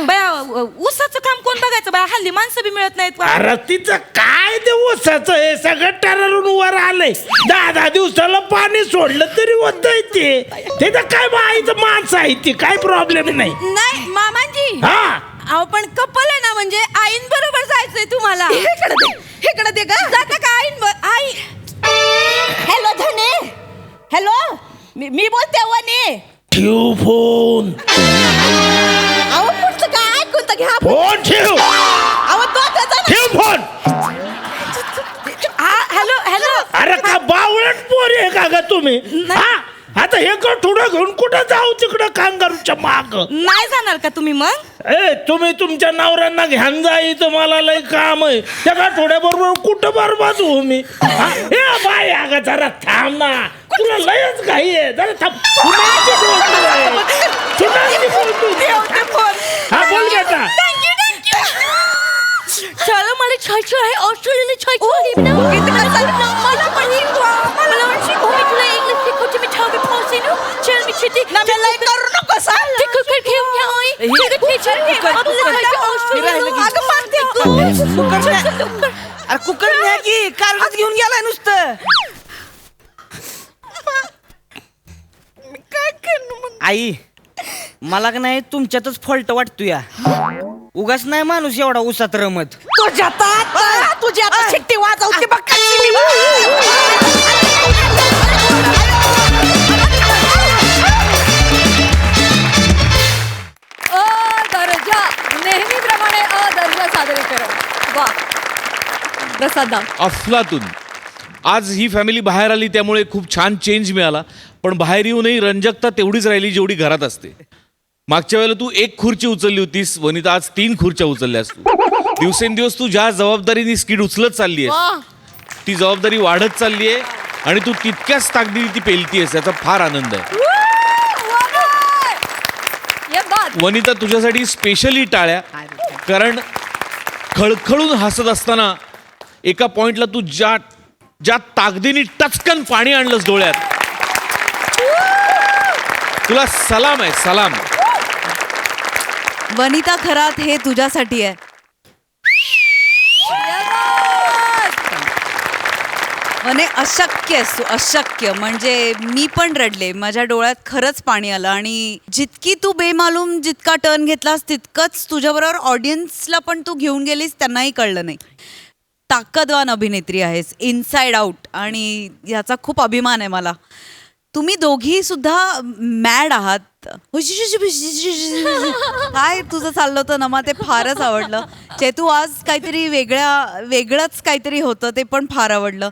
बया ऊसाचं काम कोण बघायचं बया? हल्ली माणसं बी मिळत नाहीत. अरे तिचं काय ते ऊसाचं हे सगळं टररून वर आलंय. 10 दिवसाला पाणी सोडलं तरी होतंय ते. तर काय बाईचं माणसं आहे ती काय प्रॉब्लेम नाही. नाही मामांजी. हा अहो पण कपल आहे ना म्हणजे आईन बरोबर जायचंय तुम्हाला. इकडे दे का जाता का आईन आई? हॅलो धने. हॅलो मी बोलते वने. ठेव फोन. अहो पुढचं काय ऐकून तर घ्या. फोन ठेव. अहो ठेव फोन. हॅलो. अरे का बावळट पोर आहे का ग तुम्ही? हा आता हे थोडं घेऊन कुठं जाऊ तिकडं कांगारूच्या माग? नाही जाणार का तुम्ही मग? तुम्ही तुमच्या नवऱ्यांना घ्यान जायचं मला लय काम आहे. त्या थोड्या बरोबर कुठं बरबाद होऊ मी? बाय अगं जरा थांब ना. तुला लयच घाई आहे. जरा थांब. हा बोल बेटा. चलो मला छायचं आहे ऑस्ट्रेलियाला छायचं आहे ना. मला पण मला वाटशी मी तुला इंग्लिश शिकवते. मी छावे फावसे नो चल मी चिती ना मी लय करू नको सांग. ते कुकर घेऊन या आई. ते टीचर घे. आपल्याला जायचं ऑस्ट्रेलियाला. अगं मारते. अरे कुकर न्या की कारच घेऊन गेलाय नुसतं. काय करू आई मला का नाही तुमच्यातच फॉल्ट वाटतो या. उगाच नाही माणूस एवढा उसात रमत. तुझ्या आता शिट्टी वाजवते बघ कशी मी. दर्जा नेहमीप्रमाणे दर्जा सादरीकरण. वा प्रसादा. अफलातून. आज ही फॅमिली बाहेर आली त्यामुळे खूप छान चेंज मिळाला. पण बाहेर येऊनही रंजकता तेवढीच राहिली जेवढी घरात असते. मागच्या वेळेला तू 1 खुर्ची उचलली होतीस वनिता, आज 3 खुर्च्या उचलल्यास तू. दिवसेंदिवस तू ज्या जबाबदारीने स्किड उचलत चालली आहेस ती जबाबदारी वाढत चालली आहे आणि तू तितक्याच ताकदीने ती पेलतीयस याचा फार आनंद आहे. वनिता तुझ्यासाठी स्पेशली टाळ्या. कारण खळखळून हसत असताना एका पॉइंटला तू ज्या ताकदीने टचकन पाणी आणलंस डोळ्यात, तुला सलाम आहे. सलाम. वनिता खरात हे तुझ्यासाठी आहे. म्हणे अशक्य आहेस तू, अशक्य. म्हणजे मी पण रडले, माझ्या डोळ्यात खरंच पाणी आलं. आणि जितकी तू बेमालूम जितका टर्न घेतलास तितकंच तुझ्याबरोबर ऑडियन्सला पण तू घेऊन गेलीस, त्यांनाही कळलं नाही. ताकदवान अभिनेत्री आहेस, इनसाइड आउट, आणि याचा खूप अभिमान आहे मला. तुम्ही दोघी सुद्धा मॅड आहात. काय तुझं चाललं होतं नमा, ते फारच आवडलं. चेतू आज काहीतरी वेगळंच काहीतरी होतं, ते पण फार आवडलं.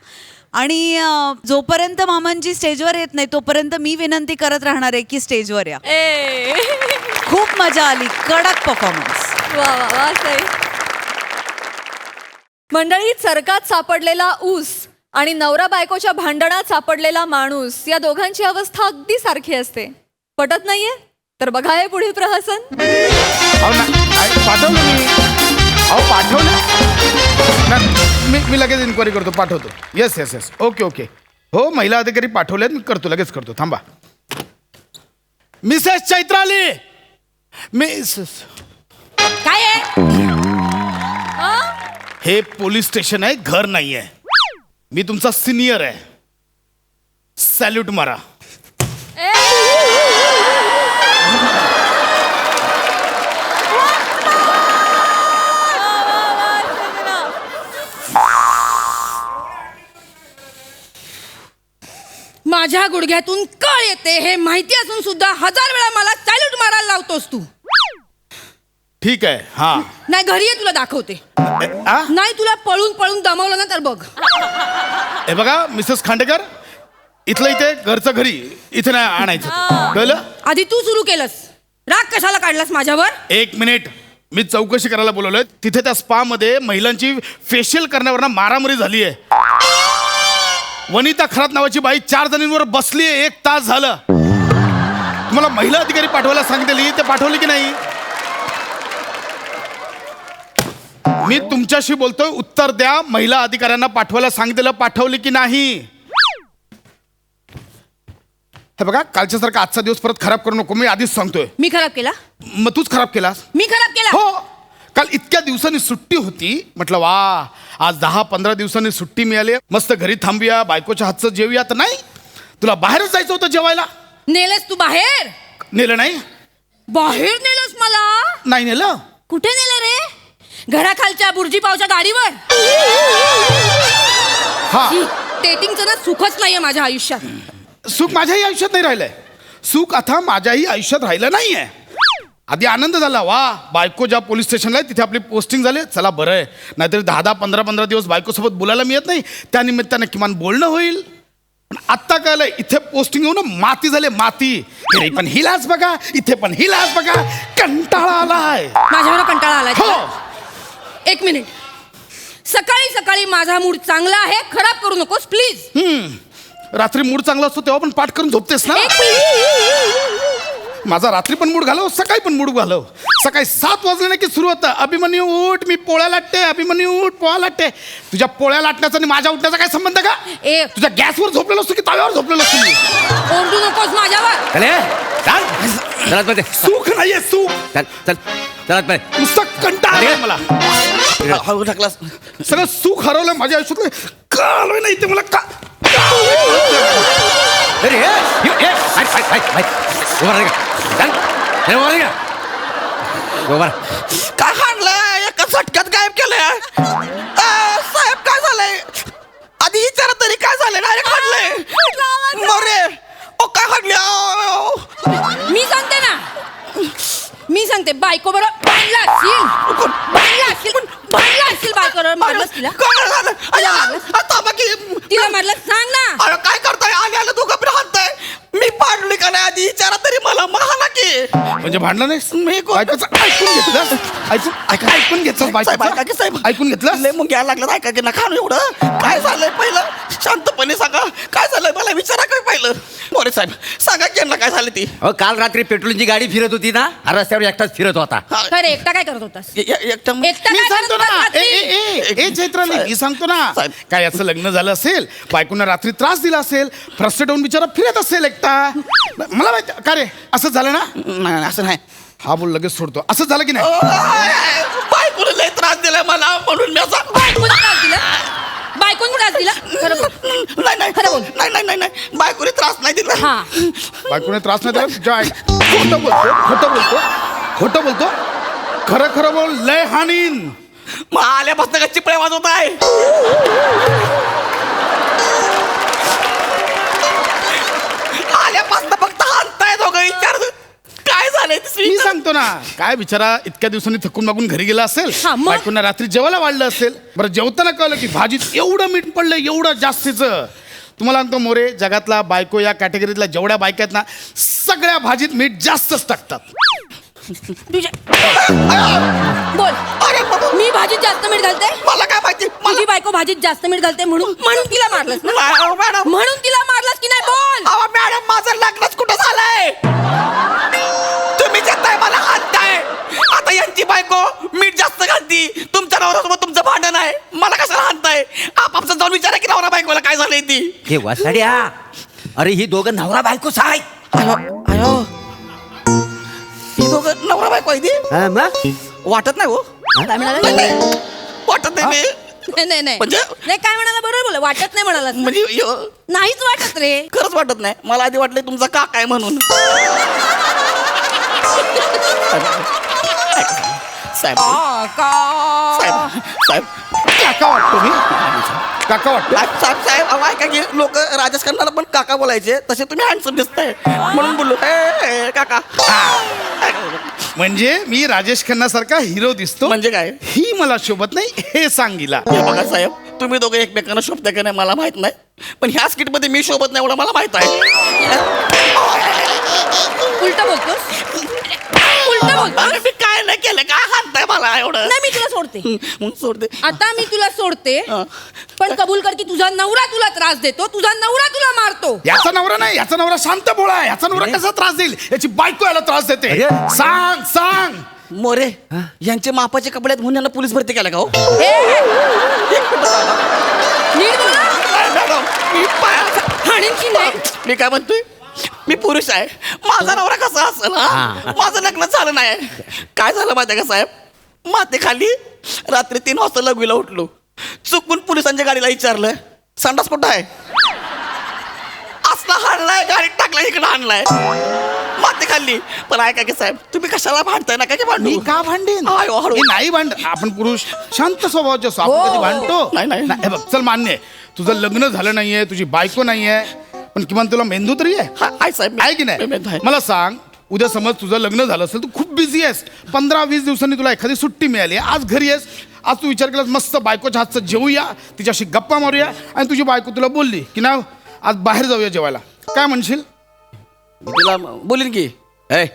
आणि जोपर्यंत मामांची स्टेजवर येत नाही तोपर्यंत मी विनंती करत राहणार आहे की स्टेजवर या. खूप मजा आली, कडक परफॉर्मन्स. वा वा वा सई. मंडळी, चरकात सापडलेला ऊस आणि नवरा बायकोच्या भांडणात सापडलेला माणूस, या दोघांची अवस्था अगदी सारखी असते. पटत नाहीये तर बघा हे पुढील प्रहसन. पाठवलं मी. अहो पाठवलं मी लगेच इन्क्वायरी करतो, पाठवतो. Yes yes yes, okay okay. हो, महिला अधिकारी पाठवल्यात, मी करतो, लगेच करतो, थांबा. मिसेस चैत्राली, मिसेस काय आहे? हे पोलीस स्टेशन आहे, घर नाही आहे. मी तुमचा सिनियर आहे. सॅल्यूट मारा. माझ्या गुडघ्यातून कळ येते हे माहिती असून सुद्धा 1000 वेळा मला सॅल्यूट मारायला लावतोस तू. ठीक आहे. हा, नाही, घरी ये, तुला दाखवते. नाही, तुला पळून पळून दमवलं ना तर बघ. हे बघा मिसेस खांडेकर, इथलं इथे, घरचं घरी, इथे नाही आणायचं, कळलं? आधी तू सुरू केलंस. राग कशाला काढलास माझ्यावर? एक मिनिट, मी चौकशी करायला बोलवलंय. तिथे त्या स्पा मध्ये महिलांची फेशियल करण्यावर मारामारी झाली आहे. वनिता खरात नावाची बाई 4 जणींवर बसली आहे, 1 तास झालं. तुम्हाला महिला अधिकारी पाठवायला सांगितली, ते पाठवली की नाही? मी तुमच्याशी बोलतोय, उत्तर द्या. महिला अधिकाऱ्यांना पाठवायला सांगितलं, पाठवली की नाही? हे बघा, कालच्या सारखा आजचा दिवस परत खराब करू नको, मी आधीच सांगतोय. मी खराब केला? मग तूच खराब केलास. मी खराब केला? हो, काल इतक्या दिवसांनी सुट्टी होती, म्हटलं वा, आज 10-15 दिवसांनी सुट्टी मिळाली, मस्त घरी थांबूया, बायकोच्या हातचं जेवूया. तर नाही, तुला बाहेरच जायचं होतं जेवायला. नेलस तू बाहेर? नेलं नाही? बाहेर नेलस मला? नाही नेलं. कुठे नेलं रे? घराखालच्या बुर्जी पावच्या गाडीवर. हा, डेटिंगचं ना सुखच नाहीये माझ्या आयुष्यात. सुख माझ्याही आयुष्यात नाही राहिलंय. सुख आता माझ्याही आयुष्यात राहिलं नाहीये. आधी आनंद झाला, वा, बायको ज्या पोलीस स्टेशनला आहे तिथे आपली पोस्टिंग झाली, चला बरं आहे. नाहीतरी 10-10, 15-15 दिवस बायकोसोबत बोलायला मिळत नाही, त्या निमित्ताने किमान बोलणं होईल. पण आत्ता कळलंय, इथे पोस्टिंग येऊन माती झाले, माती. घरी पण हिलाच बघा, इथे पण हिलाच बघा, कंटाळा आलाय. माझ्यावर कंटाळा आलाय? हो. 1 मिनिट, सकाळी सकाळी माझा मूड चांगला आहे, खराब करू नकोस प्लीज. रात्री मूड चांगला असतो तेव्हा पण पाठ करून झोपतेस ना. माझा रात्री पण मूड घालव, सकाळी पण मूड घालव. सकाळी 7 वाजले नाही की सुरू होतं, अभिमन्यू उठ, मी पोळ्या लाटते, अभिमन्यू उठ, पोळ्या लाटते. तुझ्या पोळ्या लाटण्याचा आणि माझ्या उठण्याचा काय संबंध का? तुझ्या गॅसवर झोपलेलो असतो की तव्यावर झोपलेलो असतो मी? ओरडू नकोस माझ्यावर. सुख नाहीये, सुख. नुसतं कंटाळा आलाय मला. सगळं सुख हरवलं माझ्या आयुष्यातलं. कळलं नाही ते मला का. काय हाणलंय? एका झटक्यात गायब केलंय. साहेब काय झालंय? आधी विचारा तरी काय झालंय? डायरेक्ट हाणलंय. मरे ओ, काय हाणले? मी सांगते ना, मी सांगते. बायको बरोबर भांडला असशील बायकोवर, मारलंस तिला? तिला मारलं, सांग ना. अरे काय करताय? आले दोघं पण हाणताय. मी पाडली का नाही आधी विचारा तरी मला म्हणा की. म्हणजे भांडलं नाही? मी बायकोचं ऐकून घेतलं, ऐकून घेतलं बायकोचं, ऐकून घेतलं. लय मग घ्यायला लागलं, ऐका की ना खाणं एवढं. काय झालंय पहिलं शांतपणे सांगा, काय झालंय मला विचारा काय पहिलं. मोरे साहेब सांगा की यांना काय झालं ती. काल रात्री पेट्रोलची गाडी फिरत होती ना, रस्त्यावर एकटाच फिरत होता. काय रे, एकटा काय करत होतास? एकटा मी सांगतो ना, ए चैत्राली, मी सांगतो ना, काय याचं लग्न झालं असेल, बायकोनं रात्री त्रास दिला असेल, फ्रस्ट्रेट होऊन बिचारा फिरत असेल एकटा. मला माहिती का रे, असं झालं ना? नाही असं नाही. हा बोल, लगेच सोडतो. असं झालं की नाही? बायकोने लय त्रास दिलाय मला, म्हणून मी असं. बायकोने त्रास दिला? बायकोनी त्रास दिला खरं बोल. नाही नाही खरं बोल. नाही नाही नाही नाही बायकोने त्रास नाही दिला. हा बायकोने त्रास नाही दिला तुझ्या आई खोटं बोलतो खोटं बोलतो खोटं बोलतो खरं खरं बोल लय हानीन. मग आल्यापासून का चिपळ्या वाजवत आहे. आल्यापासून फक्त हाणताय दोघं. विचार काय झालंय ते मी सांगतो ना काय बिचारा इतक्या दिवसांनी थकून मागून घरी गेला असेल हा, मग? बायकोना रात्री जेवायला वाढलं असेल. बरं जेवताना कळलं की भाजीत एवढं मीठ पडलं एवढं जास्तीचं. तुम्हाला सांगतो मोरे जगातला बायको या कॅटेगरीतला जेवढ्या बायका आहेत ना सगळ्या भाजीत मीठ जास्तच टाकतात. तुझ्या बोल. अरे बाबा, मी भाजीत जास्त मीठ घालते. मला काय माहिती माझी बायको भाजीत जास्त मीठ घालते म्हणून तिला मारलंस ना. मॅडम म्हणून तिला मारलंस की नाही बोल. अहो मॅडम माझं लग्नच कुठं झालंय. तुम्ही जेताय मला हाणताय. आता यांची बायको मीठ जास्त घालती. तुमच्या नवऱ्यासोबत तुमचं भांडण आहे. मला कशाला हाणताय. आपापसात जाऊन विचारा की नवरा बायकोला काय झालंय ती. हे वासाड्या अरे ही दोघं नवरा बायकोच आहे. अयो ही दोघं नवरा बायको आहे ती. हा, मग वाटत नाही हो. काय म्हणाला? नाही, नाही. वाटत नाही मी. नाही नाही म्हणजे? नाही काय म्हणाला बरोबर बोला. वाटत नाही म्हणाला. म्हणजे नाहीच वाटत रे. खरंच वाटत नाही. मला आधी वाटलं तुमचा काका आहे म्हणून. साहेब साहेब साहेब काका वाटतो मी काका वाटतो. साहेब साहेब अहो ऐका की लोक राजेश खन्नाला पण काका बोलायचे तसे तुम्ही हँडसम दिसताय म्हणून बोललो ए, काका. म्हणजे मी राजेश खन्ना सारखा हिरो दिसतो म्हणजे काय ही मला शोभत नाही हे सांगितला. हे बघा साहेब तुम्ही दोघं एकमेकांना शोभता का नाही मला माहित नाही पण ह्या स्किट मध्ये मी शोभत नाही एवढं मला माहित आहे. उलट बोलतोस. उलट बोलतोस. अरे मी काय नाही केलं काय हाणताय मला एवढं. नाही मी तुला सोडते. मग सोडते. आता मी तुला सोडते हा. पण कबूल कर की तुझा नवरा तुला त्रास देतो. तुझा नवरा तुला मारतो. याचा नवरा नाही याचा नवरा शांत बोळा आहे. याचा नवरा कसा त्रास देईल याची बायको याला त्रास देते. अरे. सांग सांग मोरे यांचे मापाचे कपडे आहेत म्हणून यांना पोलीस भरती केला का हो. नीट बोला. मॅडम मी हाणीन की नाही. मी काय म्हणतोय मी पुरुष आहे माझा नवरा कसा असेल हा? माझं लग्न झालं नाही. काय झालं माहिती आहे का साहेब माते खाली रात्री 3 वाजता लघवीला उठलो चुकून पोलिसांच्या गाडीला विचारलं संडास कुठं आहे असला हाणलाय गाडीत टाकला इकडे हाणलाय माते खाल्ली. पण ऐका की साहेब तुम्ही कशाला भांडताय नका की भांडू. मी का भांडेन आयो, हळू. मी नाही भांड. आपण पुरुष शांत स्वभावाचे असतो. आपण कधी भांडतो नाही, नाही. हे बघ चल मान्य आहे तुझं लग्न झालं नाहीये तुझी बायको नाहीये पण किमान तुला मेंदू तरी आहे. आहे साहेब आहे की नाही. मला सांग उद्या समज तुझं लग्न झालं असेल तू खूप बिझी आहेस 15-20 दिवसांनी तुला एखादी सुट्टी मिळाली आज घरी आहेस आज तू विचार केलास मस्त बायकोच्या हातचं जेवूया तिच्याशी गप्पा मारूया आणि तुझी बायको तुला बोलली की ना आज बाहेर जाऊया जेवायला काय म्हणशील. तिला बोलीन की ए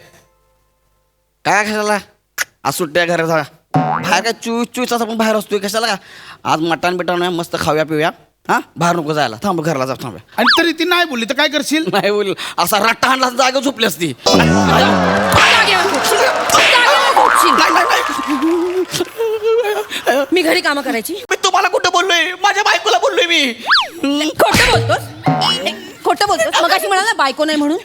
काय कशाला आज सुट्ट्या घरात जा बाहेर काय 24 तास आपण बाहेर असतोय कशाला का आज मटण बिटण मस्त खाऊया पिऊया हा बाहेर नको जायला थांब घरला जा थांबूया. आणि तरी ती नाही बोलली तर काय करशील. नाही बोल असा रट्टा हाणला जागा झोपली असती. मी घरी कामं करायची. मी तुम्हाला कुठं बोललोय माझ्या बायकोला बोललोय मी. खोटं बोलतोस. खोटं बोलतोस. मगाशी म्हणाला बायको नाही म्हणून.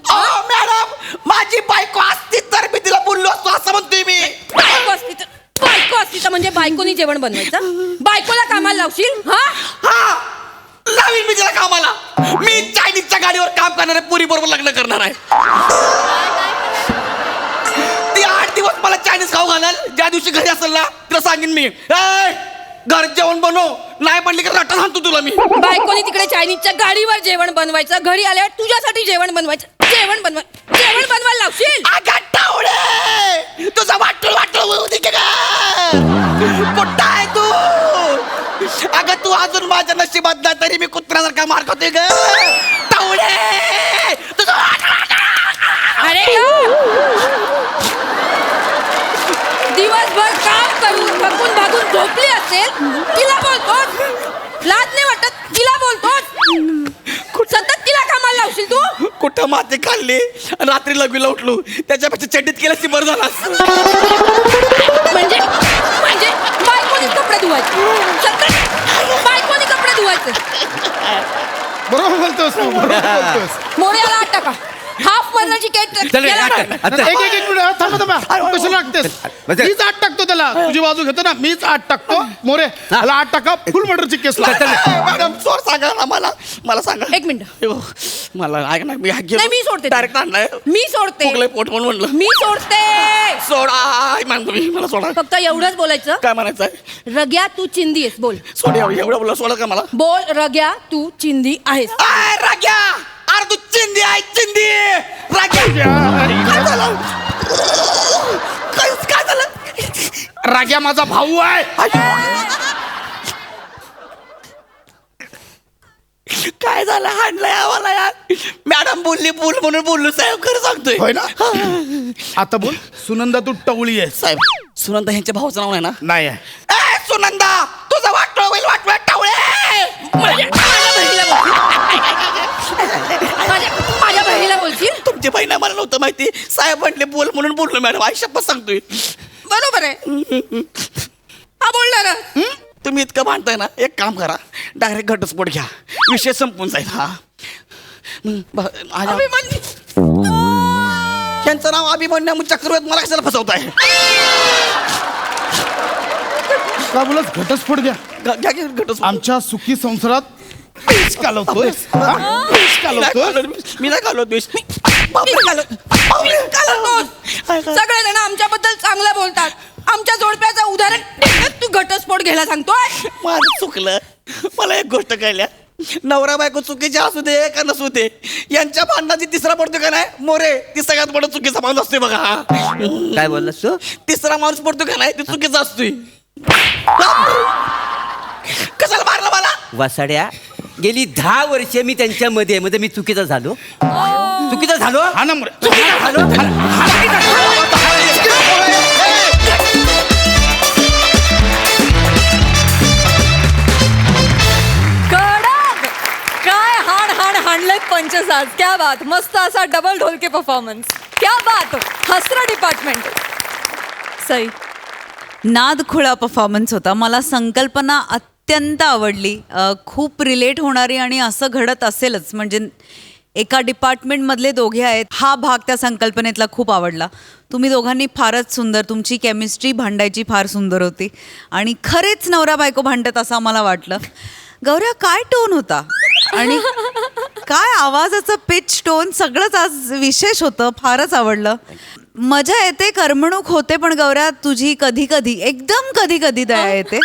मॅडम माझी बायको असती तर मी तिला बोललो असतो असं म्हणतोय मी. बायको असती तर म्हणजे बायकोनी जेवण बनवायचं. बायकोला कामाला लावशील हा. हा लावीन मी तिला कामाला. मी चायनीजच्या गाडीवर काम करणाऱ्या पुरी बरोबर लग्न करणार आहे. ती 8 दिवस मला चायनीज खाऊ घालाल ज्या दिवशी घरी असेल ना तिला सांगेन मी घर जेवण बनव नाही बनली की रट्टा सांगतो तुला मी. बायकोनी तिकडे चायनीजच्या गाडीवर जेवण बनवायचं. घरी आल्यावर तुझ्यासाठी जेवण बनवायचं. जेवण बनवायला लावशील. आगाटावडे तुझा वाटोळ होती का कुठं आहे तू. अगं तू अजून माझ्या नशिबात नाही तरी मी कुत्र्यासारखा मार खातोय ग टावडे तुझं अरे दिवसभर काम करून थकून भागून झोपली असेल तिला बोलतोस. लाज नाही वाटत तिला बोलतोस. सतत तिला कामाला लावशील तू. कुठं माती खाल्ली आणि रात्री लघवीला उठलो त्याच्यापेक्षा चड्डीत केल्यास बरं झाला. म्हणजे बायकोनी कपडे धुवायचे. सतत बायकोनी कपडे धुवायचे. बरोबर बोलतोस तू बरोबर बोलतोस. मोर्याला 8 टाका. हाफ मरणाची केक चल रे, आठ टाक. आता. एक मिनिट थांबा थांबा कशाला लागतेस मीच आठ टाकतो त्याला तुझी बाजू घेतो ना मीच आठ टाकतो मोरे त्याला आठ टाका फुल मर्डरची केस मॅडम चोर सांगा ना मला सांगा एक मिनिट मला ऐक ना मी नाही, मी सोडते. डायरेक्ट आणलाय मी सोडते फुगलंय पोट म्हणून म्हणलं मी सोडते सोडा मानतो मी मला सोडा फक्त एवढंच बोलायचं काय म्हणायचं आहे रग्या तू चिंदी आहेस बोल सोड एवढं बोला सोडा का मला बोल रग्या तू चिंदी आहेस आय, राग्या अरे तू चिंदी आहे चिंदी राग्या काय झालं काय झालं राग्या माझा भाऊ आहे काय झालं हाणलंय आम्हाला यार मॅडम बोलली बोल म्हणून बोललो साहेब खरं सांगतोय होय ना आता बोल सुनंदा तू टवळी आहे साहेब सुनंदा यांच्या भाऊचं नाव आहे ना नाही आहे ए सुनंदा तुझं वाटोळ होईल वाटोळ टावळे माझ्या बहिणीला बोलशील तुमची बहीण मला नव्हतं माहिती साहेब म्हटले बोल म्हणून बोललो मॅडम आयुष्यात सांगतोय बरोबर आहे हा बोलला ना तुम्ही इतकं भांडताय ना एक काम करा डायरेक्ट घटस्फोट घ्या विषय संपून जाईल हा त्यांचं नाव अभिमन्यू मग चक्रवर्ती मला कशाला फसवताय का बोलत घटस्फोट घ्या घ्या की घटस्फोट आमच्या सुखी संसारात पेच कालवतोय पेच कालवतोय मी नाही घालवत विष सगळे जण आमच्याबद्दल चांगलं बोलतात आमच्या जोडप्याचं उदाहरण देण्यात तू घटस्फोट घ्यायला सांगतोय माझं चुकलं मला एक गोष्ट कळल्या नवरा बायको चुकीचे असू दे का नसू दे यांच्या भांडणाची तिसरा पडतो का नाही मोरे ती सगळ्यात मोठा चुकीचा माणूस असतोय बघा काय बोललास तू तिसरा माणूस पडतो का नाही ती चुकीचा असतोय कशाला मारलं मला वासाड्या गेली 10 वर्ष मी त्यांच्यामध्ये मध्ये मी चुकीचा झालो हा ना मोरे कडक काय हाणलेत पंचसाज क्या बात मस्त असा डबल ढोलके परफॉर्मन्स क्या बात हसरा डिपार्टमेंट सई नादखुळा परफॉर्मन्स होता मला संकल्पना अत्यंत आवडली खूप रिलेट होणारी आणि असं घडत असेलच म्हणजे एका डिपार्टमेंटमधले दोघे आहेत हा भाग त्या संकल्पनेतला खूप आवडला तुम्ही दोघांनी फारच सुंदर तुमची केमिस्ट्री भांडायची फार सुंदर होती आणि खरेच नवरा बायको भांडत असं आम्हाला वाटलं गौऱ्या काय टोन होता आणि काय आवाजाचं पिच टोन सगळंच आज विशेष होतं फारच आवडलं मजा येते करमणूक होते पण गौऱ्या तुझी कधी कधी एकदम कधी कधी दया येते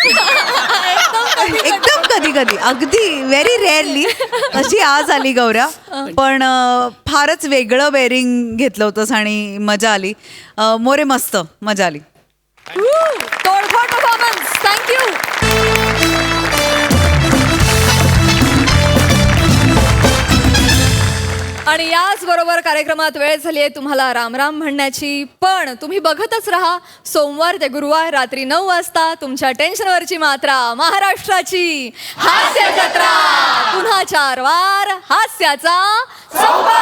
एकदम कधी कधी अगदी व्हेरी रेअरली अशी आज आली गौऱ्या पण फारच वेगळं बेरिंग घेतलं होतंस आणि मजा आली मोरे मस्त मजा आली तोडफोड परफॉर्मन्स थँक्यू आणि याच बरोबर कार्यक्रमात वेळ झाली आहे तुम्हाला राम राम म्हणण्याची पण तुम्ही बघतच राहा सोमवार ते गुरुवार रात्री 9 वाजता तुमच्या टेन्शनवरची मात्रा महाराष्ट्राची हास्य जत्रा पुन्हा 4 वार हास्याचा संवाद